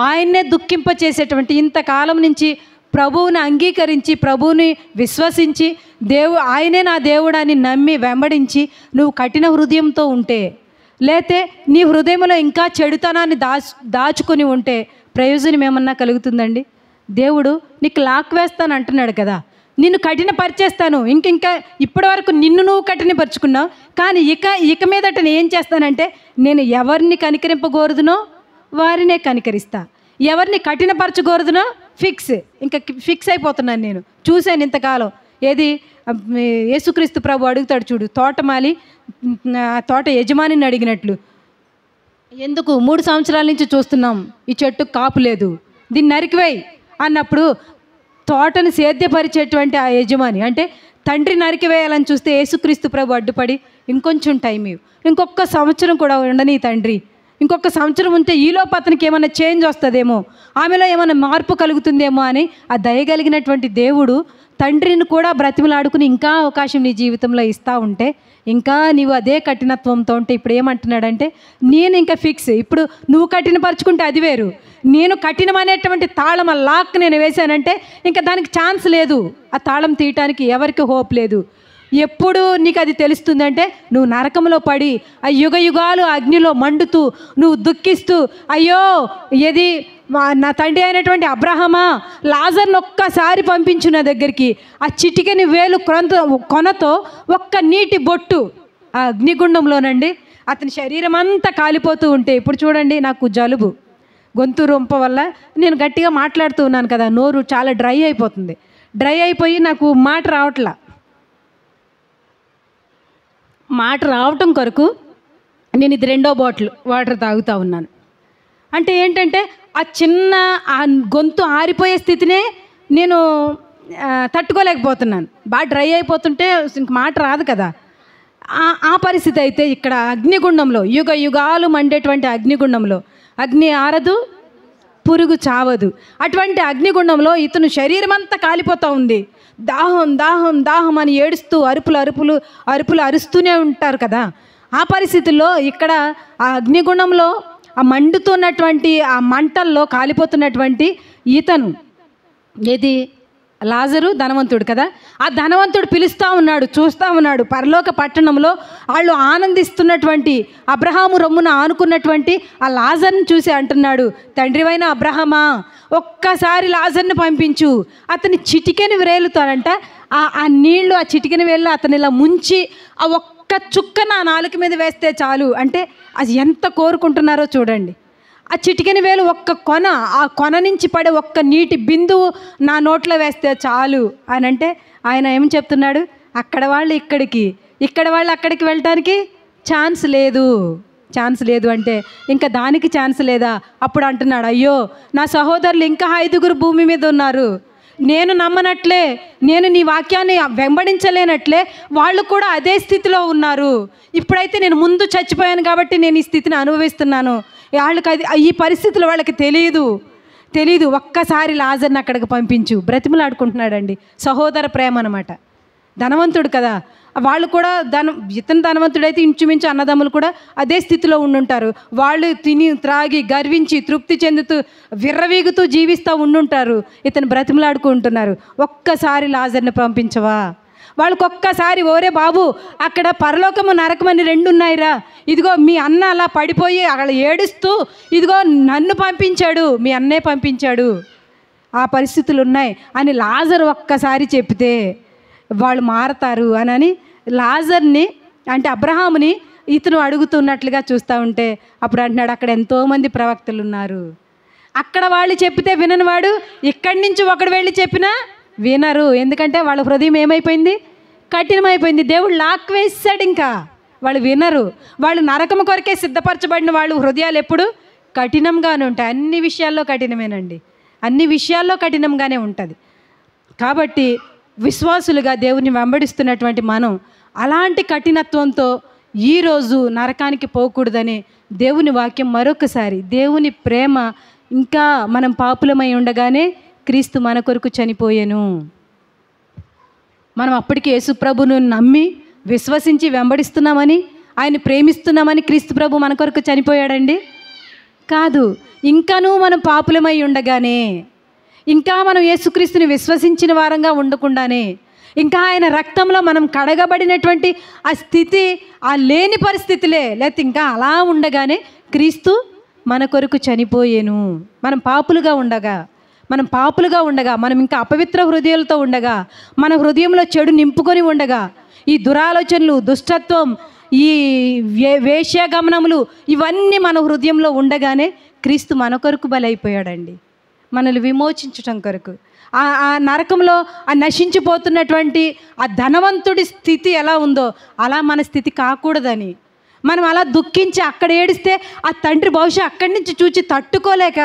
ఆయన్నే దుఃఖింపచేసేటువంటి, ఇంతకాలం నుంచి ప్రభువుని అంగీకరించి ప్రభువుని విశ్వసించి ఆయనే నా దేవుడు అని నమ్మి వెంబడించి నువ్వు కఠిన హృదయంతో ఉంటే, లేతే నీ హృదయంలో ఇంకా చెడుతనాన్ని దాచుకొని ఉంటే ప్రయోజనం ఏమన్నా కలుగుతుందండి? దేవుడు నీకు లాక్ వేస్తాను అంటున్నాడు కదా, నిన్ను కఠినపరిచేస్తాను. ఇంకా ఇప్పటి వరకు నిన్ను నువ్వు కఠినపరుచుకున్నావు, కానీ ఇక మీదట నేను ఏం చేస్తానంటే నేను ఎవరిని కనికరింపగోరుదునో వారినే కనికరిస్తా, ఎవరిని కఠినపరచగోరుదునో ఫిక్స్ అయిపోతున్నాను. నేను చూశాను ఇంతకాలం. ఏది యేసుక్రీస్తు ప్రభు అడుగుతాడు చూడు, తోటమాలి తోట యజమానిని అడిగినట్లు, ఎందుకు 3 సంవత్సరాల నుంచి చూస్తున్నాం ఈ చెట్టు కాపు లేదు, దీన్ని నరికివేయి అన్నప్పుడు తోటను సేద్యపరిచేటువంటి ఆ యజమాని అంటే తండ్రి నరికివేయాలని చూస్తే యేసుక్రీస్తు ప్రభు అడ్డుపడి ఇంకొంచెం టైం ఇవ్వు, ఇంకొక సంవత్సరం కూడా ఉండని తండ్రి, ఇంకొక సంవత్సరం ఉంటే ఈలోపు అతనికి ఏమైనా చేంజ్ వస్తుందేమో, ఆమెలో ఏమైనా మార్పు కలుగుతుందేమో అని ఆ దయగలిగినటువంటి దేవుడు తండ్రిని కూడా బ్రతిమలాడుకుని ఇంకా అవకాశం నీ జీవితంలో ఇస్తూ ఉంటే, ఇంకా నీవు అదే కఠినత్వంతో ఉంటే ఇప్పుడు ఏమంటున్నాడంటే నేను ఇంకా ఇప్పుడు నువ్వు కఠినపరుచుకుంటే అది వేరు, నేను కఠినమనేటువంటి తాళం ఆ లాక్ నేను వేశానంటే ఇంకా దానికి ఛాన్స్ లేదు, ఆ తాళం తీయటానికి ఎవరికి హోప్ లేదు. ఎప్పుడు నీకు అది తెలుస్తుందంటే నువ్వు నరకంలో పడి ఆ యుగాలు అగ్నిలో మండుతూ నువ్వు దుఃఖిస్తూ, అయ్యో ఏది నా తండ్రి అయినటువంటి అబ్రహామా లాజర్ను ఒక్కసారి పంపించు నా దగ్గరికి, ఆ చిటికెని వేలు కొనతో ఒక్క నీటి బొట్టు ఆ అగ్నిగుండంలోనండి అతని శరీరం అంతా కాలిపోతూ ఉంటే, ఇప్పుడు చూడండి నాకు జలుబు గొంతు రొంప వల్ల నేను గట్టిగా మాట్లాడుతూ ఉన్నాను కదా, నోరు చాలా డ్రై అయిపోయి నాకు మాట రావటం కొరకు నేను ఇది 2వ బాటిల్ వాటర్ తాగుతూ ఉన్నాను. అంటే ఏంటంటే ఆ గొంతు ఆరిపోయే స్థితినే నేను తట్టుకోలేకపోతున్నాను. బాగా డ్రై అయిపోతుంటే ఇంక మాట రాదు కదా. ఆ పరిస్థితి అయితే ఇక్కడ అగ్నిగుండంలో యుగాలు మండేటువంటి అగ్నిగుండంలో అగ్ని ఆరదు, పురుగు చావదు. అటువంటి అగ్నిగుండంలో ఇతను శరీరం అంతా కాలిపోతూ ఉంది. దాహం అని ఏడుస్తూ అరుపులు అరుస్తూనే ఉంటారు కదా. ఆ పరిస్థితుల్లో ఇక్కడ ఆ అగ్నిగుండంలో ఆ మండుతున్నటువంటి ఆ మంటల్లో కాలిపోతున్నటువంటి ఇతను ఏది లాజరు ధనవంతుడు కదా, ఆ ధనవంతుడు పిలుస్తూ ఉన్నాడు, చూస్తూ ఉన్నాడు. పరలోక పట్టణంలో వాళ్ళు ఆనందిస్తున్నటువంటి అబ్రహాము రొమ్మున ఆనుకున్నటువంటి ఆ లాజర్ని చూసి అంటున్నాడు, తండ్రివైన అబ్రహామా ఒక్కసారి లాజర్ని పంపించు. అతని చిటికెని వేలుతాడంట, ఆ నీళ్లు ఆ చిటికెని వేళ్ళు అతను ఇలా ముంచి ఆ ఒక్క చుక్క నా నాలుక మీద వేస్తే చాలు అంటే అది ఎంత కోరుకుంటున్నారో చూడండి. ఆ చిటికెని వేలు ఒక్క కొన, ఆ కొన నుంచి పడే ఒక్క నీటి బిందువు నా నోట్లో వేస్తే చాలు అని అంటే ఆయన ఏం చెప్తున్నాడు, అక్కడ వాళ్ళు ఇక్కడికి, ఇక్కడ వాళ్ళు అక్కడికి వెళ్ళటానికి ఛాన్స్ లేదు అంటే ఇంకా దానికి ఛాన్స్ లేదా? అప్పుడు అంటున్నాడు, అయ్యో నా సహోదరులు ఇంకా 5 భూమి మీద ఉన్నారు, నేను నమ్మనట్లే, నేను నీ వాక్యాన్ని వెంబడించలేనట్లే వాళ్ళు కూడా అదే స్థితిలో ఉన్నారు. ఇప్పుడైతే నేను ముందు చచ్చిపోయాను కాబట్టి నేను ఈ స్థితిని అనుభవిస్తున్నాను, వాళ్ళకి ఈ పరిస్థితులు వాళ్ళకి తెలీదు, ఒక్కసారి లాజర్ని అక్కడికి పంపించు. బ్రతిమలాడుకుంటున్నాడండి. సహోదర ప్రేమ అనమాట. ధనవంతుడు కదా, వాళ్ళు కూడా ఇతను ధనవంతుడైతే ఇంచుమించు అన్నదమ్ములు కూడా అదే స్థితిలో ఉండుంటారు. వాళ్ళు తిని త్రాగి గర్వించి తృప్తి చెందుతూ విర్రవీగుతూ జీవిస్తూ ఉండుంటారు. ఇతను బ్రతిమలాడుకుంటున్నారు, ఒక్కసారి లాజర్ని పంపించవా. వాళ్ళకి ఒక్కసారి, ఓరే బాబు, అక్కడ పరలోకము నరకమని రెండు ఉన్నాయిరా, ఇదిగో మీ అన్న అలా పడిపోయి అక్కడ ఏడుస్తూ ఇదిగో నన్ను పంపించాడు, మీ అన్నే పంపించాడు, ఆ పరిస్థితులు ఉన్నాయి అని లాజర్ ఒక్కసారి చెప్తే వాళ్ళు మారతారు అని లాజర్ని అంటే అబ్రహాముని ఇతను అడుగుతున్నట్లుగా చూస్తూ ఉంటే అప్పుడు అంటున్నాడు, అక్కడ ఎంతోమంది ప్రవక్తలు ఉన్నారు. అక్కడ వాళ్ళు చెప్పితే విననివాడు ఇక్కడి నుంచి ఒకడు వెళ్ళి చెప్పినా వినరు. ఎందుకంటే వాళ్ళ హృదయం ఏమైపోయింది? కఠినమైపోయింది. దేవుడు లాక్ వేసాడు. ఇంకా వాళ్ళు వినరు. వాళ్ళు నరకము కొరకే సిద్ధపరచబడిన వాళ్ళు హృదయాలు ఎప్పుడు కఠినంగానే ఉంటాయి. అన్ని విషయాల్లో కఠినమేనండి, అన్ని విషయాల్లో కఠినంగానే ఉంటుంది. కాబట్టి విశ్వాసులుగా దేవుని వెంబడిస్తున్నటువంటి మనం అలాంటి కఠినత్వంతో ఈరోజు నరకానికి పోకూడదని దేవుని వాక్యం మరొకసారి, దేవుని ప్రేమ ఇంకా మనం పాపులమై ఉండగానే క్రీస్తు మన కొరకు చనిపోయాను. మనం అప్పటికి యేసుప్రభును నమ్మి విశ్వసించి వెంబడిస్తున్నామని, ఆయన ప్రేమిస్తున్నామని క్రీస్తు ప్రభు మన కొరకు చనిపోయాడండి? కాదు. ఇంకానూ మనం పాపులమై ఉండగానే, ఇంకా మనం యేసుక్రీస్తుని విశ్వసించిన వారంగా ఉండకుండానే, ఇంకా ఆయన రక్తంలో మనం కడగబడినటువంటి ఆ స్థితి, ఆ లేని పరిస్థితులే, లేకపోతే ఇంకా అలా ఉండగానే క్రీస్తు మన కొరకు చనిపోయేను. మనం పాపులుగా ఉండగా, మనం ఇంకా అపవిత్ర హృదయాలతో ఉండగా, మన హృదయంలో చెడు నింపుకొని ఉండగా, ఈ దురాలోచనలు, దుష్టత్వం, ఈ వేశ్యాగమనములు ఇవన్నీ మన హృదయంలో ఉండగానే క్రీస్తు మన కొరకు బలైపోయాడండి, మనల్ని విమోచించటం కొరకు. ఆ నరకంలో ఆ నశించిపోతున్నటువంటి ఆ ధనవంతుడి స్థితి ఎలా ఉందో అలా మన స్థితి కాకూడదని, మనం అలా దుఃఖించి అక్కడ ఏడిస్తే ఆ తండ్రి బహుశా అక్కడి నుంచి చూచి తట్టుకోలేక,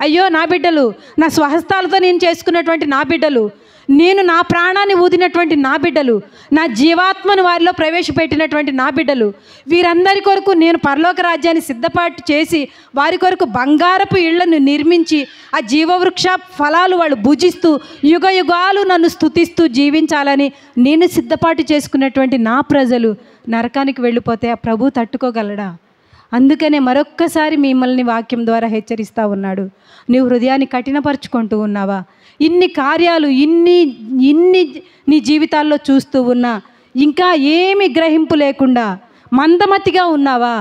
అయ్యో నా బిడ్డలు, నా స్వహస్తాలతో నేను చేసుకున్నటువంటి నా బిడ్డలు, నేను నా ప్రాణాన్ని ఊదినటువంటి నా బిడ్డలు, నా జీవాత్మను వారిలో ప్రవేశపెట్టినటువంటి నా బిడ్డలు, వీరందరి కొరకు నేను పరలోక రాజ్యాన్ని సిద్ధపాటు చేసి వారి కొరకు బంగారపు ఇళ్లను నిర్మించి ఆ జీవవృక్ష ఫలాలు వాళ్ళు భుజిస్తూ యుగ యుగాలు నన్ను స్తుతిస్తూ జీవించాలని నేను సిద్ధపాటు చేసుకున్నటువంటి నా ప్రజలు నరకానికి వెళ్ళిపోతే ఆ ప్రభు తట్టుకోగలడా? అందుకనే మరొక్కసారి మిమ్మల్ని వాక్యం ద్వారా హెచ్చరిస్తూ ఉన్నాడు. నీవు హృదయాన్ని కఠినపరుచుకుంటూ ఉన్నావా? ఇన్ని కార్యాలు, ఇన్ని నీ జీవితాల్లో చూస్తూ ఉన్నా ఇంకా ఏమి గ్రహింపు లేకుండా మందమతిగా ఉన్నావా?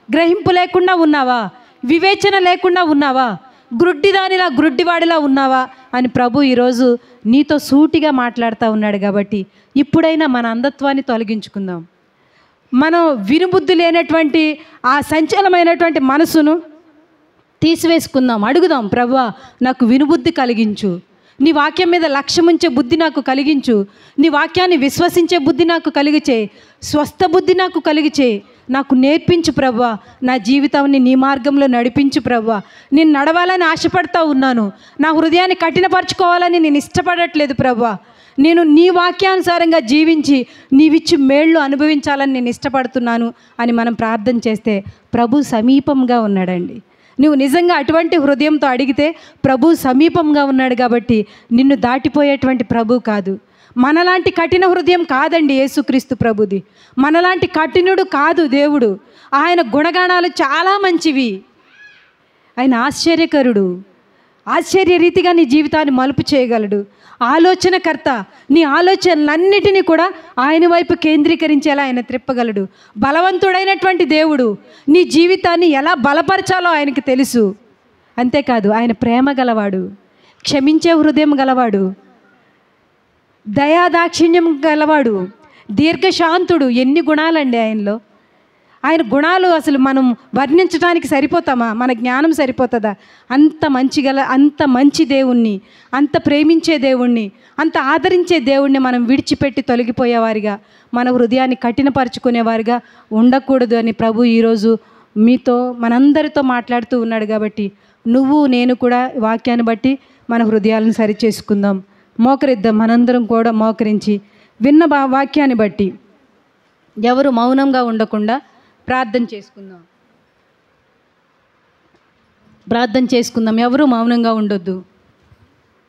గ్రహింపు లేకుండా ఉన్నావా? వివేచన లేకుండా ఉన్నావా? గ్రుడ్డిదానిలా, గ్రుడ్డివాడిలా ఉన్నావా అని ప్రభు ఈరోజు నీతో సూటిగా మాట్లాడుతూ ఉన్నాడు. కాబట్టి ఇప్పుడైనా మన అంధత్వాన్ని తొలగించుకుందాం. మనం వినుబుద్ధి లేనటువంటి ఆ సంచలమైనటువంటి మనసును తీసివేసుకుందాం. అడుగుదాం, ప్రభువా నాకు వినుబుద్ధి కలిగించు, నీ వాక్యం మీద లక్ష్యముంచే బుద్ధి నాకు కలిగించు, నీ వాక్యాన్ని విశ్వసించే బుద్ధి నాకు కలిగిచే, స్వస్థ బుద్ధి నాకు కలిగిచే, నాకు నేర్పించు ప్రభువా, నా జీవితాన్ని నీ మార్గంలో నడిపించు ప్రభువా. నేను నడవాలని ఆశపడతా ఉన్నాను, నా హృదయాన్ని కఠినపరచుకోవాలని నేను ఇష్టపడట్లేదు ప్రభువా. నేను నీ వాక్యానుసారంగా జీవించి నీవిచ్చి మేళ్ళు అనుభవించాలని నేను ఇష్టపడుతున్నాను అని మనం ప్రార్థన చేస్తే ప్రభు సమీపంగా ఉన్నాడండి. నువ్వు నిజంగా అటువంటి హృదయంతో అడిగితే ప్రభు సమీపంగా ఉన్నాడు. కాబట్టి నిన్ను దాటిపోయేటువంటి ప్రభు కాదు. మనలాంటి కఠిన హృదయం కాదండి యేసుక్రీస్తు ప్రభుది. మనలాంటి కఠినుడు కాదు దేవుడు. ఆయన గుణగణాలు చాలా మంచివి. ఆయన ఆశ్చర్యకరుడు. ఆశ్చర్యరీతిగా నీ జీవితాన్ని మలుపు చేయగలడు. ఆలోచనకర్త. నీ ఆలోచనలన్నిటినీ కూడా ఆయన వైపు కేంద్రీకరించేలా ఆయన త్రిప్పగలడు. బలవంతుడైనటువంటి దేవుడు. నీ జీవితాన్ని ఎలా బలపరచాలో ఆయనకి తెలుసు. అంతేకాదు ఆయన ప్రేమ గలవాడు, క్షమించే హృదయం గలవాడు, దయాదాక్షిణ్యం గలవాడు, దీర్ఘశాంతుడు. ఎన్ని గుణాలండి ఆయనలో. ఆయన గుణాలు అసలు మనం వర్ణించడానికి సరిపోతామా? మన జ్ఞానం సరిపోతుందా? అంత మంచి దేవుణ్ణి, అంత ప్రేమించే దేవుణ్ణి, అంత ఆదరించే దేవుణ్ణి మనం విడిచిపెట్టి తొలగిపోయేవారిగా, మన హృదయాన్ని కఠినపరుచుకునేవారిగా ఉండకూడదు అని ప్రభు ఈరోజు మీతో మనందరితో మాట్లాడుతూ ఉన్నాడు. కాబట్టి నువ్వు నేను కూడా వాక్యాన్ని బట్టి మన హృదయాలను సరిచేసుకుందాం. మోకరిద్దాం. మనందరం కూడా మోకరించి విన్న వాక్యాన్ని బట్టి ఎవరు మౌనంగా ఉండకుండా ప్రార్థన చేసుకుందాం. ప్రార్థన చేసుకుందాం, ఎవరూ మౌనంగా ఉండొద్దు.